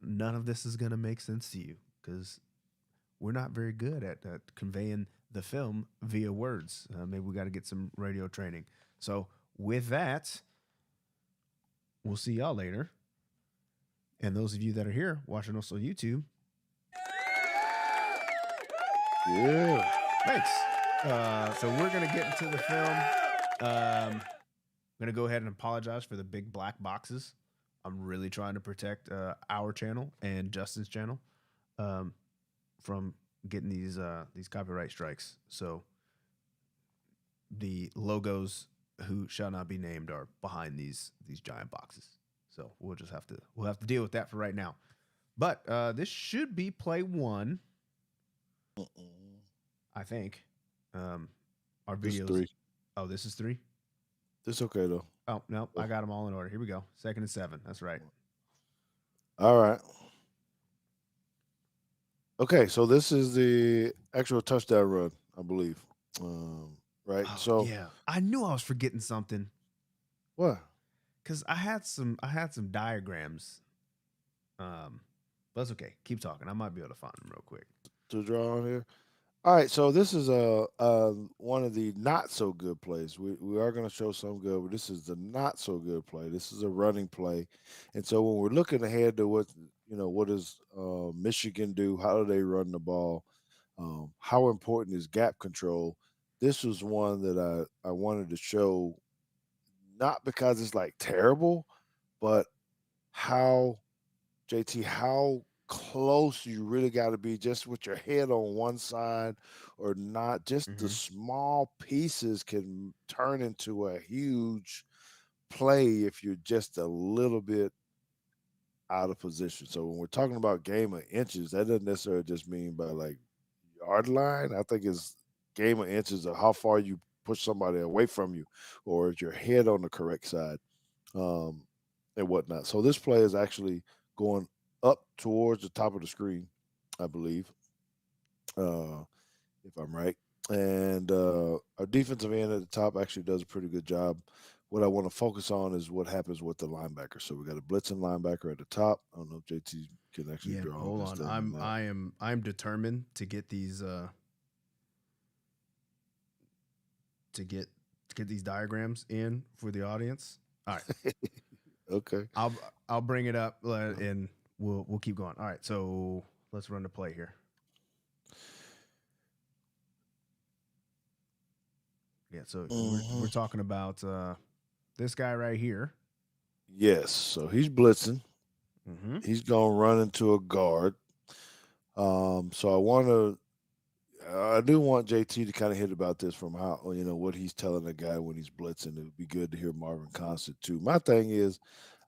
none of this is going to make sense to you because we're not very good at conveying the film via words. Maybe we got to get some radio training. So with that, we'll see y'all later. And those of you that are here watching us on YouTube, Yeah. thanks. So we're going to get into the film. I'm going to go ahead and apologize for the big black boxes. I'm really trying to protect our channel and Justin's channel from getting these copyright strikes. So the logos who shall not be named are behind these giant boxes. So we'll have to deal with that for right now. But this should be play 1. I think. Our This is videos. 3. Oh, this is 3. It's okay though. Oh no, I got them all in order. Here we go. 2nd and 7. That's right. All right. Okay, so this is the actual touchdown run, I believe. Right. Oh, So yeah, I knew I was forgetting something what? because I had some diagrams. But that's okay. Keep talking. I might be able to find them real quick. To draw on here. All right, so this is one of the not so good plays. We are going to show some good, but this is the not so good play. This is a running play, and so when we're looking ahead to what does Michigan do? How do they run the ball? How important is gap control? This was one that I wanted to show, not because it's like terrible, but how how close you really got to be just with your head on one side or not. Just the Mm-hmm. small pieces can turn into a huge play if you're just a little bit out of position. So when we're talking about game of inches, that doesn't necessarily just mean by like yard line. I think it's game of inches of how far you push somebody away from you or is your head on the correct side. Um, and whatnot. So this play is actually going up towards the top of the screen, I believe, if I'm right. And our defensive end at the top actually does a pretty good job. What I want to focus on is what happens with the linebacker. So we got a blitzing linebacker at the top. I don't know if JT can actually Yeah, draw hold this on. thing or not. I'm determined to get these these diagrams in for the audience. All right. Okay. I'll bring it up and we'll keep going. All right. So let's run the play here. Yeah, so we're talking about this guy right here. Yes. So he's blitzing. Mm-hmm. He's going to run into a guard. So I want to I do want JT to kind of hit about this from how what he's telling the guy when he's blitzing. It would be good to hear Marvin Constant too. My thing is,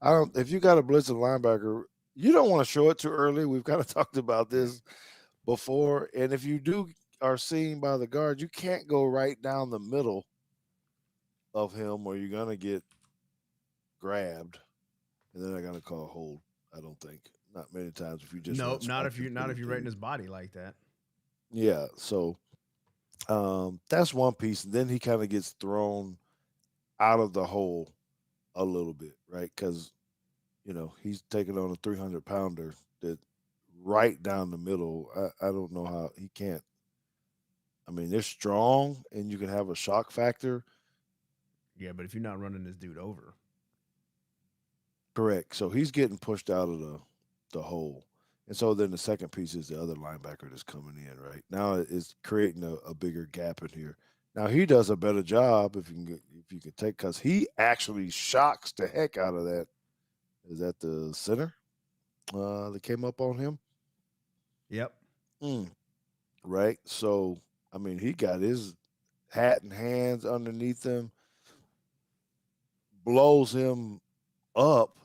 I don't. If you got a blitzing linebacker, you don't want to show it too early. We've kind of talked about this before, and if you do are seen by the guard, you can't go right down the middle of him, or you're gonna get grabbed, and then they're gonna call a hold. I don't think not many times if you just Nope, run not if strike you're into the right in dude. his body like that. Yeah, so that's one piece. And then he kind of gets thrown out of the hole a little bit, right? Because he's taking on a 300-pounder that right down the middle. I don't know how he can't. I mean, they're strong, and you can have a shock factor. Yeah, but if you're not running this dude over, Correct. So he's getting pushed out of the hole. And so then the second piece is the other linebacker that's coming in, right? Now it's creating a bigger gap in here. Now he does a better job if you can take because he actually shocks the heck out of that. Is that the center that came up on him? yep. Mm, right. So I mean, he got his hat and hands underneath him, blows him up.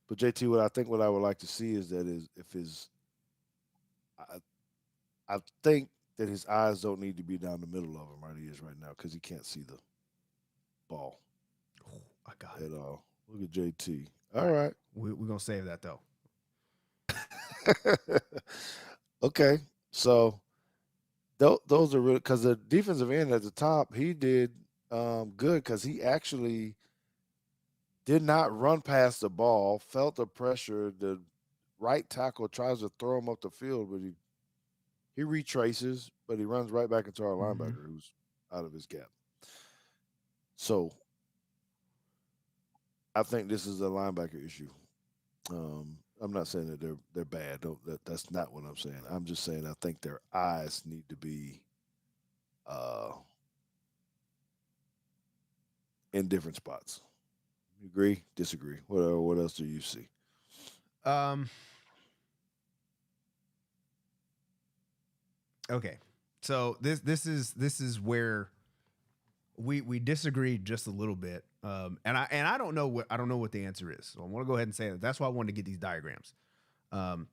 But JT, what I would like to see is that is if his I, I think that his eyes don't need to be down the middle of him right he is right now because he can't see the ball Oh, I got at it. all. Look at JT. All All right, right. we're gonna save that though. Okay. So those are really because the defensive end at the top, he did good because he actually did not run past the ball, felt the pressure. The right tackle tries to throw him up the field, but he retraces, but he runs right back into our Mm-hmm. linebacker who's out of his gap. So I think this is a linebacker issue. I'm not saying that they're bad. That's not what I'm saying. I'm just saying I think their eyes need to be uh, in different spots. You agree? Disagree? What else do you see? Um. Okay. So this is where we disagreed just a little bit. And I don't know what the answer is. So I want to go ahead and say that. That's why I wanted to get these diagrams. Um,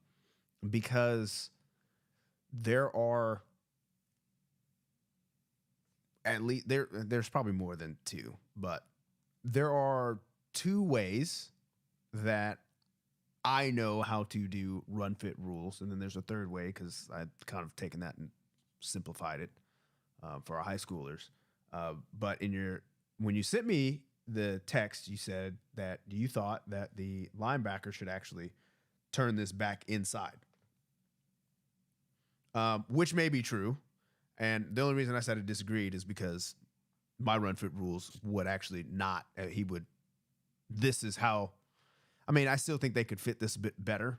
because there are at least there's probably more than two, but there are two ways that I know how to do run fit rules, and then there's a third way because I've kind of taken that and simplified it for our high schoolers. But when you sent me the text, you said that you thought that the linebacker should actually turn this back inside, which may be true. And the only reason I said I disagreed is because my run fit rules would actually not. He would. This is how. I mean, I still think they could fit this a bit better,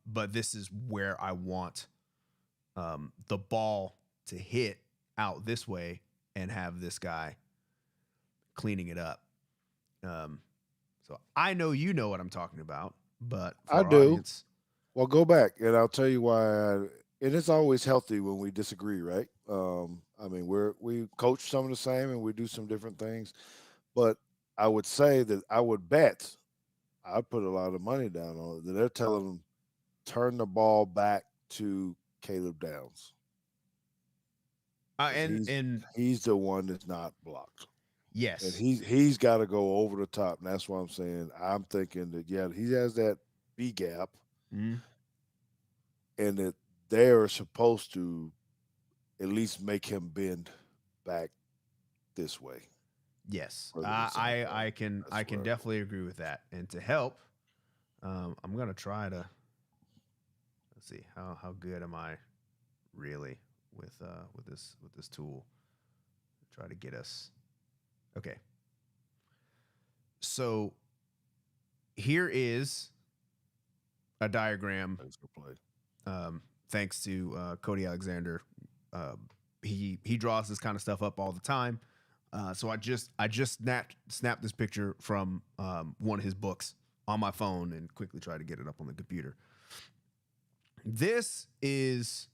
but this is where I want the ball to hit out this way and have this guy cleaning it up. So I know you know what I'm talking about, but for I our do. audience, Well, go back and I'll tell you why. And it's always healthy when we disagree, right? I mean, we coach some of the same and we do some different things, but I would say that I would bet I put a lot of money down on it that they're telling them turn the ball back to Caleb Downs because and he's the one that's not blocked, and yes, he's got to go over the top. And that's why I'm saying I'm thinking that he has that B gap, mm, and that they are supposed to at least make him bend back this way. yes, Further inside, I that's can where definitely agree with that. And to help, I'm gonna try to let's see how good am I really with this tool. Try to get us okay. So here is a diagram. thanks for play. Thanks to Cody Alexander. Uh, he draws this kind of stuff up all the time. So I just snapped this picture from one of his books on my phone and quickly tried to get it up on the computer. This is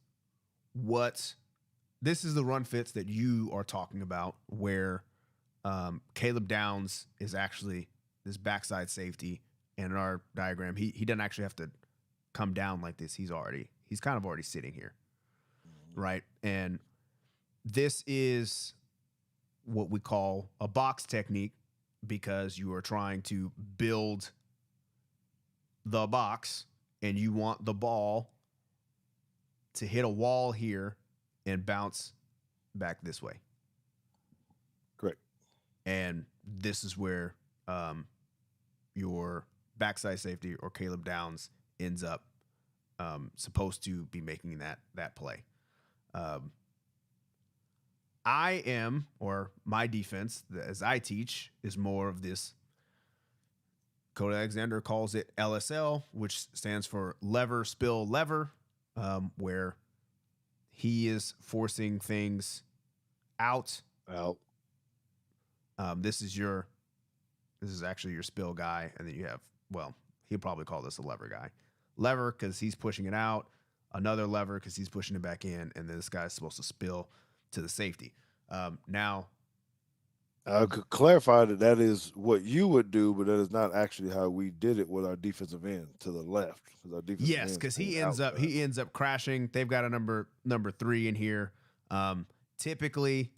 this is the run fits that you are talking about, where Caleb Downs is actually this backside safety, and in our diagram, he doesn't actually have to come down like this. He's kind of already sitting here, right? And this is what we call a box technique, because you are trying to build the box and you want the ball to hit a wall here and bounce back this way. Correct. And this is where your backside safety or Caleb Downs ends up supposed to be making that play. My defense, as I teach, is more of this. Cody Alexander calls it LSL, which stands for lever, spill, lever, where he is forcing things out. This is actually your spill guy, and then you have, he'll probably call this a lever guy. Lever because he's pushing it out, another lever because he's pushing it back in, and then this guy's supposed to spill to the safety. Now, I could clarify that is what you would do, but that is not actually how we did it with our defensive end to the left. Yes, because he ends up crashing. They've got a number 3 in here. Typically,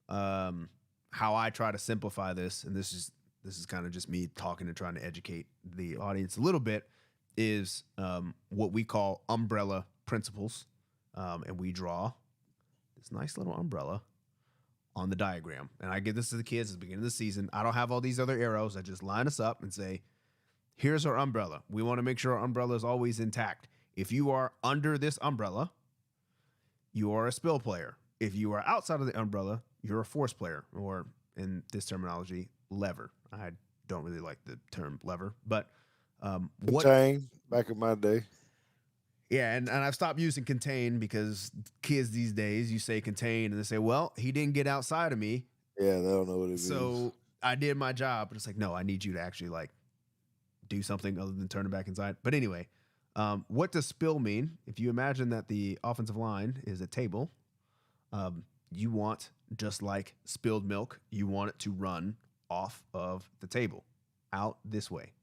how I try to simplify this, and this is kind of just me talking and trying to educate the audience a little bit, is what we call umbrella principles, and we draw this nice little umbrella on the diagram. And I give this to the kids at the beginning of the season. I don't have all these other arrows. I just line us up and say, here's our umbrella. We want to make sure our umbrella is always intact. If you are under this umbrella, you are a spill player. If you are outside of the umbrella, you're a force player, or in this terminology, lever. I don't really like the term lever, but contain, back in my day. Yeah, and I've stopped using contain, because kids these days, you say contain and they say, well, he didn't get outside of me. Yeah, they don't know what it means. So I did my job. But it's like, no, I need you to actually do something other than turn it back inside. But anyway, what does spill mean? If you imagine that the offensive line is a table, you want, just like spilled milk, you want it to run off of the table out this way.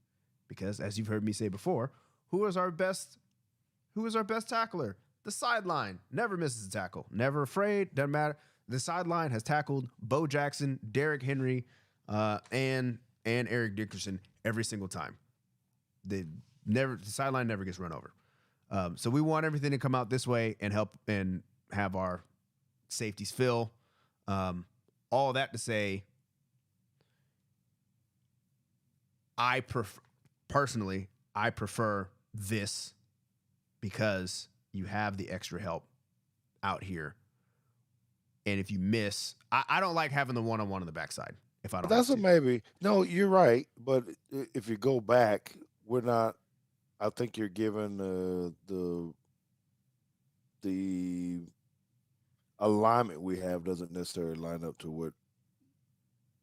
Because as you've heard me say before, who is our best tackler? The sideline. Never misses a tackle. Never afraid. Doesn't matter. The sideline has tackled Bo Jackson, Derrick Henry, and Eric Dickerson every single time. The sideline never gets run over. So we want everything to come out this way and help and have our safeties fill. All that to say, I prefer this, because you have the extra help out here. And if you miss, I don't like having the one-on-one on the backside. If I don't, that's a maybe. No, you're right. But if you go back, we're not. I think you're given the alignment we have doesn't necessarily line up to what.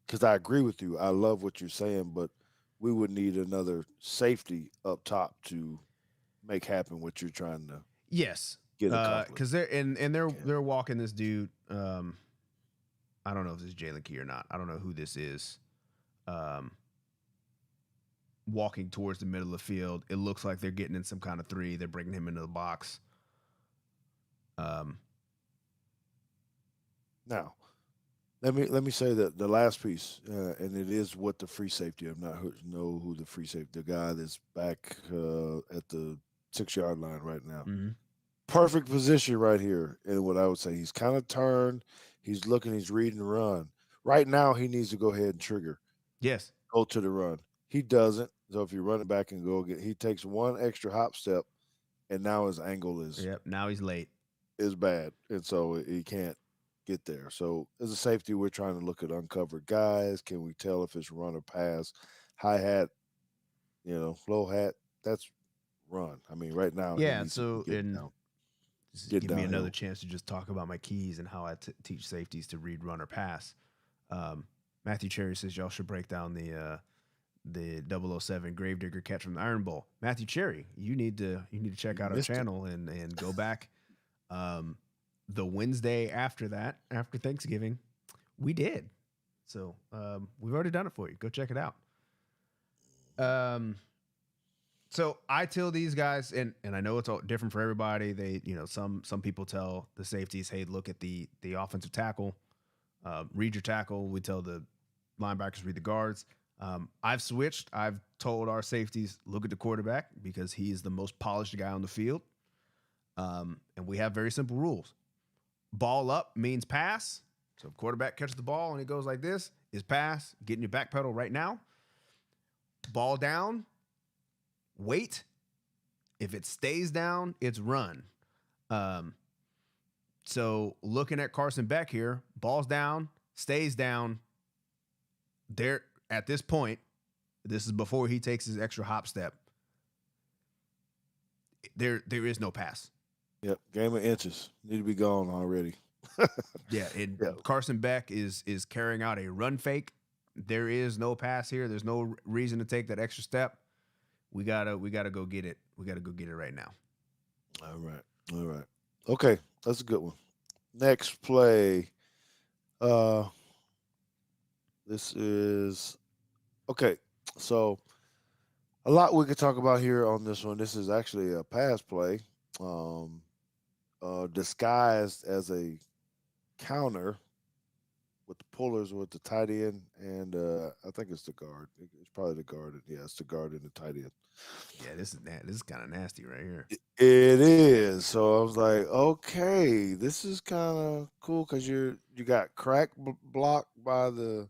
Because I agree with you. I love what you're saying, but we would need another safety up top to make happen what you're trying to. Yes, get accomplished. Because they're walking this dude. I don't know if this is Jalen Key or not. I don't know who this is. Walking towards the middle of the field. It looks like they're getting in some kind of 3. They're bringing him into the box. Now, let me say that the last piece, and it is what the free safety. I'm not know who the free safety, the guy that's back at the 6-yard line right now. Mm-hmm. Perfect position right here. And what I would say, he's kind of turned. He's looking. He's reading the run. Right now, he needs to go ahead and trigger. Yes. Go to the run. He doesn't. So if you run it back and go again, he takes one extra hop step, and now his angle is. Yep. Now he's late. Is bad, and so he can't get there. So as a safety, we're trying to look at uncovered guys. Can we tell if it's run or pass? High hat, low hat. That's run. I mean, right now. Yeah. So give me another chance to just talk about my keys and how I teach safeties to read, run, or pass. Matthew Cherry says y'all should break down the 007 Gravedigger catch from the Iron Bowl. Matthew Cherry, you need to check out our channel and go back. the Wednesday after that, after Thanksgiving, we did. So we've already done it for you. Go check it out. So I tell these guys, and I know it's all different for everybody. They, some people tell the safeties, hey, look at the offensive tackle, read your tackle. We tell the linebackers, read the guards. I've switched. I've told our safeties, look at the quarterback because he's the most polished guy on the field. And we have very simple rules. Ball up means pass. So if quarterback catches the ball and it goes like this, is pass. Get in your back pedal right now. Ball down, wait. If it stays down, it's run. So looking at Carson Beck here, ball's down, stays down. There at this point, this is before he takes his extra hop step. There is no pass. Yep, game of inches need to be gone already. Yeah, Carson Beck is carrying out a run fake. There is no pass here. There's no reason to take that extra step. We gotta go get it. We gotta go get it right now. All right. Okay, that's a good one. Next play. This is okay. So a lot we could talk about here on this one. This is actually a pass play, disguised as a counter with the pullers with the tight end and I think it's the guard. It's probably the guard. Yeah, it's the guard and the tight end. Yeah, this is kind of nasty right here. It is. So I was like, okay, this is kind of cool because you got crack blocked by the.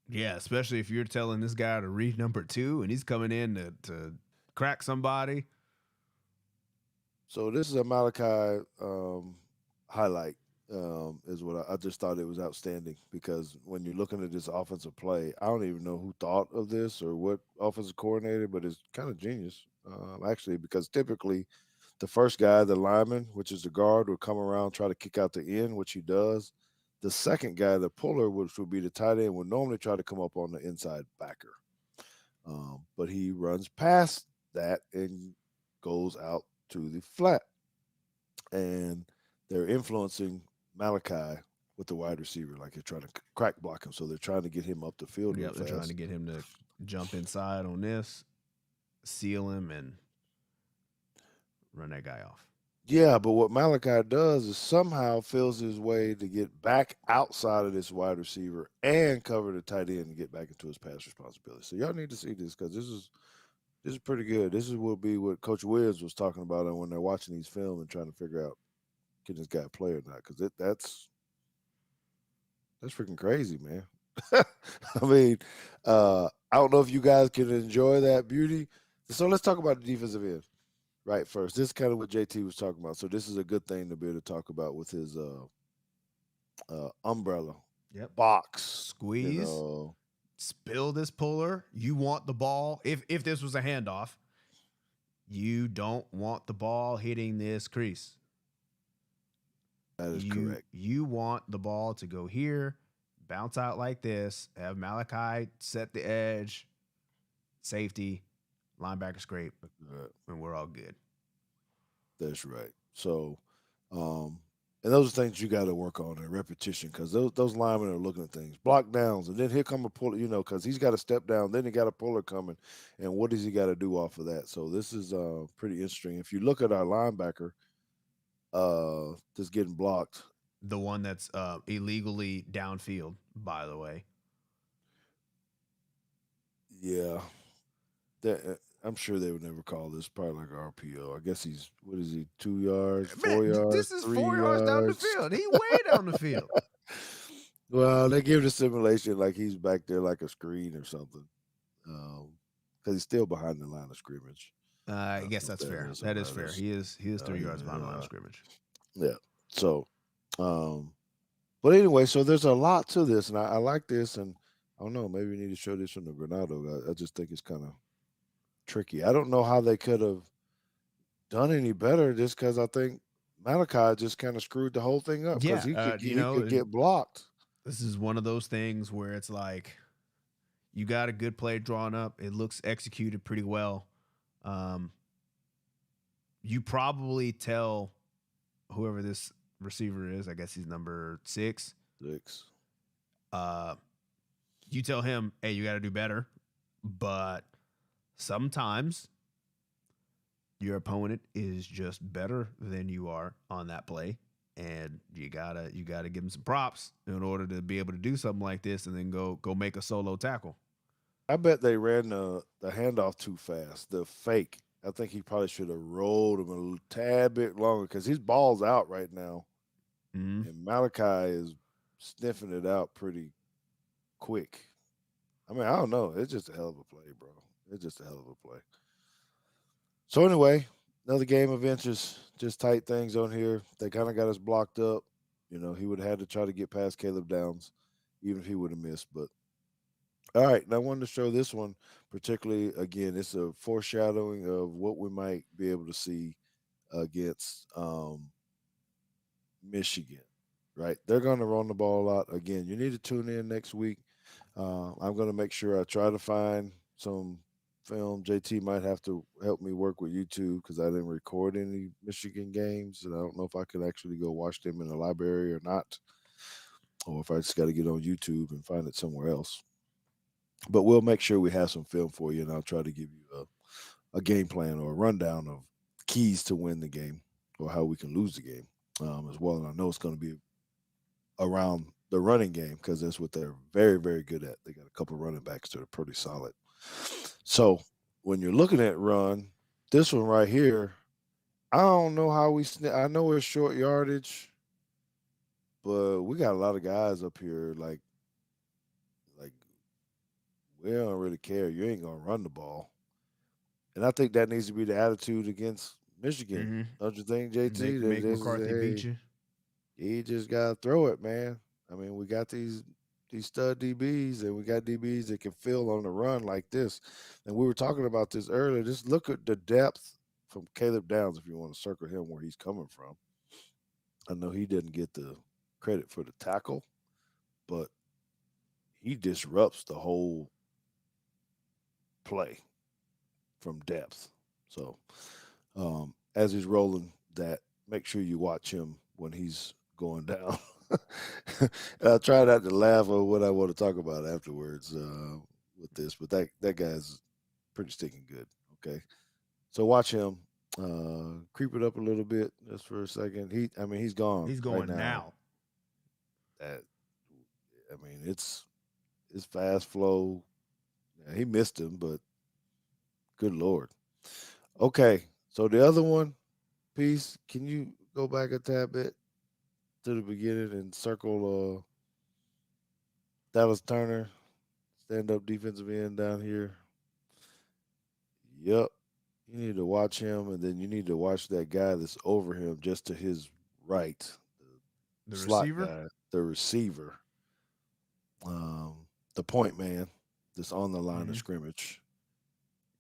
Yeah, especially if you're telling this guy to read number 2 and he's coming in to crack somebody. So this is a Malachi highlight. Is what I just thought it was outstanding because when you're looking at this offensive play, I don't even know who thought of this or what offensive coordinator, but it's kind of genius, actually, because typically the first guy, the lineman, which is the guard, would come around, try to kick out the end, which he does. The second guy, the puller, which would be the tight end, would normally try to come up on the inside backer. But he runs past that and goes out to the flat. And they're influencing Malachi with the wide receiver, like they're trying to crack block him. So they're trying to get him up the field. Yeah, they're trying to get him to jump inside on this, seal him, and run that guy off. Yeah, but what Malachi does is somehow feels his way to get back outside of this wide receiver and cover the tight end and get back into his pass responsibility. So y'all need to see this because this is pretty good. This will be what Coach Williams was talking about when they're watching these film and trying to figure out can this guy play or not? Because that's freaking crazy, man. I mean, I don't know if you guys can enjoy that beauty. So let's talk about the defensive end, right? First, this is kind of what JT was talking about. So this is a good thing to be able to talk about with his umbrella, box, squeeze, spill this puller. You want the ball. If this was a handoff, you don't want the ball hitting this crease. That is correct. You want the ball to go here, bounce out like this, have Malachi set the edge, safety, linebacker scrape, and we're all good. That's right. So, and those are things you got to work on in repetition because those linemen are looking at things, block downs, and then here come a puller, because he's got a step down, then he got a puller coming, and what does he got to do off of that? So this is pretty interesting. If you look at our linebacker, just getting blocked. The one that's illegally downfield, by the way. Yeah. I'm sure they would never call this probably like RPO. I guess he's, 2 yards, 4 yards? This is 4 yards down the field. He way down the field. Well, they give the simulation like he's back there like a screen or something. Because he's still behind the line of scrimmage. I guess that's fair. That is fair. He is 3 yards behind the line of scrimmage. Yeah. So, but anyway, so there's a lot to this, and I like this, and I don't know, maybe we need to show this from the Granado. I just think it's kind of tricky. I don't know how they could have done any better just because I think Malachi just kind of screwed the whole thing up because he could get blocked. This is one of those things where it's like you got a good play drawn up. It looks executed pretty well. You probably tell whoever this receiver is. I guess he's number 6. 6. You tell him, hey, you got to do better. But sometimes your opponent is just better than you are on that play. And you gotta give him some props in order to be able to do something like this and then go make a solo tackle. I bet they ran the handoff too fast. The fake. I think he probably should have rolled him a little tad bit longer because his ball's out right now. Mm-hmm. And Malachi is sniffing it out pretty quick. I mean, I don't know. It's just a hell of a play, bro. It's just a hell of a play. So anyway, another game of interest. Just tight things on here. They kind of got us blocked up. You know, he would have had to try to get past Caleb Downs, even if he would have missed. But all right, and I wanted to show this one particularly. Again, it's a foreshadowing of what we might be able to see against Michigan. Right, they're going to run the ball a lot. Again, you need to tune in next week. I'm going to make sure I try to find some film. JT might have to help me work with YouTube because I didn't record any Michigan games, and I don't know if I could actually go watch them in the library or not, or if I just got to get on YouTube and find it somewhere else. But we'll make sure we have some film for you, and I'll try to give you a game plan or a rundown of keys to win the game or how we can lose the game as well. And I know it's going to be around the running game because that's what they're very, very good at. They got a couple of running backs that are pretty solid. So when you're looking at run, this one right here, I don't know how I know it's short yardage, but we got a lot of guys up here like we don't really care. You ain't gonna run the ball, and I think that needs to be the attitude against Michigan. Mm-hmm. Don't you think, JT? Make McCarthy beat you. You just gotta throw it, man. I mean, we got these stud DBs, and we got DBs that can fill on the run like this. And we were talking about this earlier. Just look at the depth from Caleb Downs if you want to circle him where he's coming from. I know he didn't get the credit for the tackle, but he disrupts the whole play from depth. So as he's rolling that, make sure you watch him when he's going down. I'll try not to laugh on what I want to talk about afterwards with this, but that guy's pretty stinking good. Okay, so watch him creep it up a little bit just for a second. He's gone. He's going right now. It's fast flow. Yeah, he missed him, but good Lord. Okay, so the other one piece, can you go back a tad bit to the beginning and circle Dallas Turner, stand-up defensive end down here? Yep. You need to watch him, and then you need to watch that guy that's over him just to his right. The slot receiver? Guy, the receiver. The point man that's on the line of scrimmage.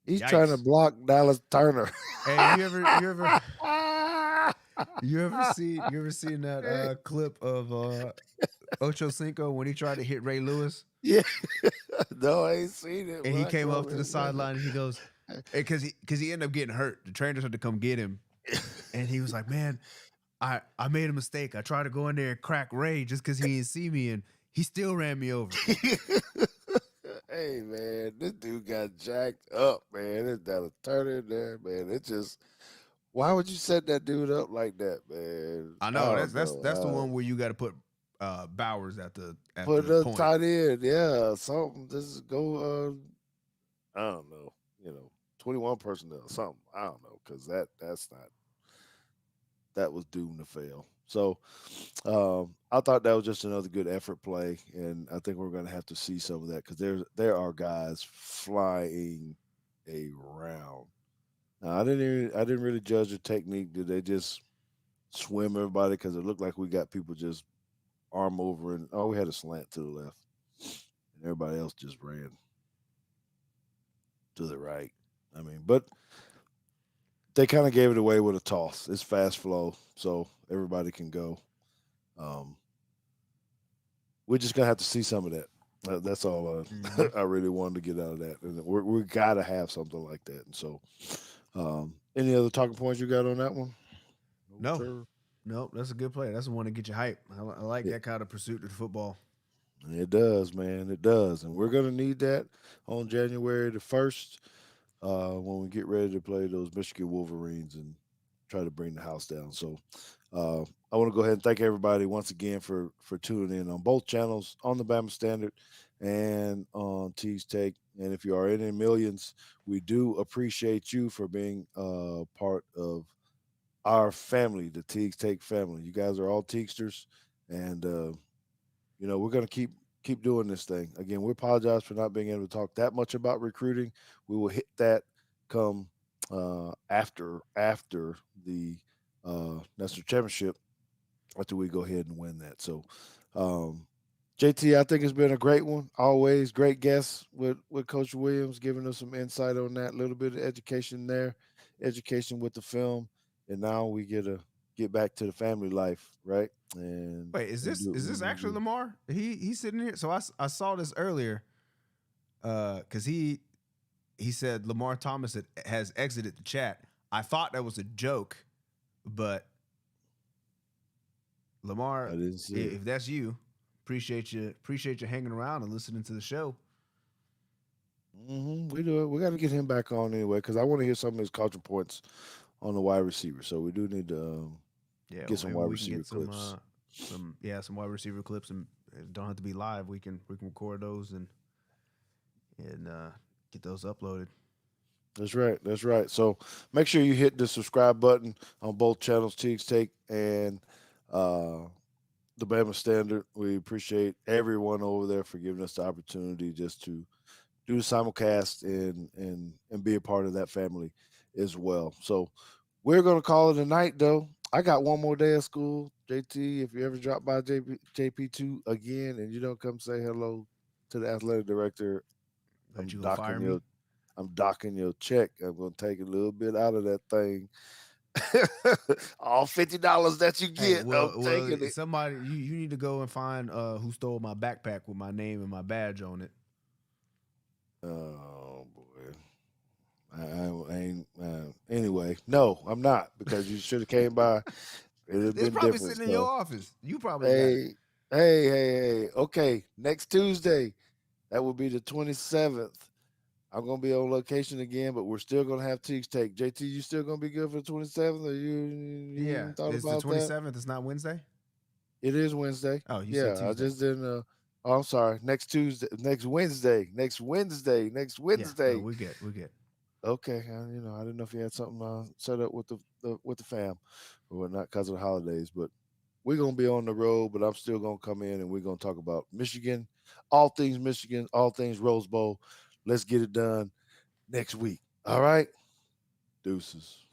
He's trying to block Dallas Turner. Hey, you ever seen that clip of Ocho Cinco when he tried to hit Ray Lewis? Yeah. No, I ain't seen it. And he came up to the sideline and he goes, because he ended up getting hurt. The trainers had to come get him. And he was like, man, I made a mistake. I tried to go in there and crack Ray just because he didn't see me, and he still ran me over. Hey, man, this dude got jacked up, man. It's Dallas Turner in there, man. It's just, why would you set that dude up like that, man? I know. That's the one where you got to put Bowers at the put the a point. tight end, yeah, something. Just go, I don't know, 21 personnel, something. I don't know, because that was doomed to fail. So I thought that was just another good effort play, and I think we're going to have to see some of that because there are guys flying around. Now, I didn't really judge the technique. Did they just swim everybody? Because it looked like we got people just arm over, and we had a slant to the left, and everybody else just ran to the right. But they kind of gave it away with a toss. It's fast flow, so everybody can go. We're just gonna have to see some of that. That's all I really wanted to get out of that, and we got to have something like that. And so, any other talking points you got on that one? No. Sir? Nope. That's a good play. That's the one to get you hype. I like Yeah, that kind of pursuit to football. it does, man. It does. And we're going to need that on January the 1st when we get ready to play those Michigan Wolverines and try to bring the house down. So uh, I want to go ahead and thank everybody once again for tuning in on both channels, on the Bama Standard and on Teague's Take. And if you are in the millions, we do appreciate you for being part of our family, the Teague's Take family. You guys are all Teagsters, and we're going to keep doing this thing. Again, we apologize for not being able to talk that much about recruiting. We will hit that come after the national championship, after we go ahead and win that. So, JT, I think it's been a great one. Always great guest with Coach Williams, giving us some insight on that, a little bit of education there, education with the film, and now we get back to the family life, right? And Wait, is and this do what is we this need to actually do. Lamar? He's sitting here. So I saw this earlier. Because he said Lamar Thomas has exited the chat. I thought that was a joke, but I Lamar, didn't see it. if that's you, appreciate you hanging around and listening to the show. We do it. We got to get him back on anyway because I want to hear some of his culture points on the wide receiver. So we do need to Yeah, get well, some maybe wide we can receiver get some clips. some wide receiver clips, and it don't have to be live. We can record those and get those uploaded. That's right. That's right. So make sure you hit the subscribe button on both channels, Teague's Take and uh, the Bama Standard. We appreciate everyone over there for giving us the opportunity just to do the simulcast and be a part of that family as well. So we're gonna call it a night, though. I got one more day of school, JT. If you ever drop by JP2 again and you don't come say hello to the athletic director, But I'm you gonna fire docking me? your I'm docking your check. I'm gonna take a little bit out of that thing. All $50 that you Hey, get, I'm well, taking it. somebody you need to go and find who stole my backpack with my name and my badge on it. Oh boy. I ain't. Anyway, no, I'm not because you should have came by. It'd have It's been probably different. sitting in your So, office. You probably got it. hey, hey. Okay, next Tuesday, that will be the 27th. I'm gonna be on location again, but we're still gonna have Teague's Take. JT, you still gonna be good for the 27th, or you Yeah, even thought it's the about that? 27th. It's not Wednesday. It is Wednesday. Oh, you said Yeah, I Tuesday. just didn't. Oh, I'm sorry. Next Tuesday, next Wednesday, next Wednesday, next Yeah, no, Wednesday. we get. Okay, I didn't know if you had something set up with the fam or whatnot because of the holidays, but we're gonna be on the road. But I'm still gonna come in and we're gonna talk about Michigan, all things Rose Bowl. Let's get it done next week. All right, deuces.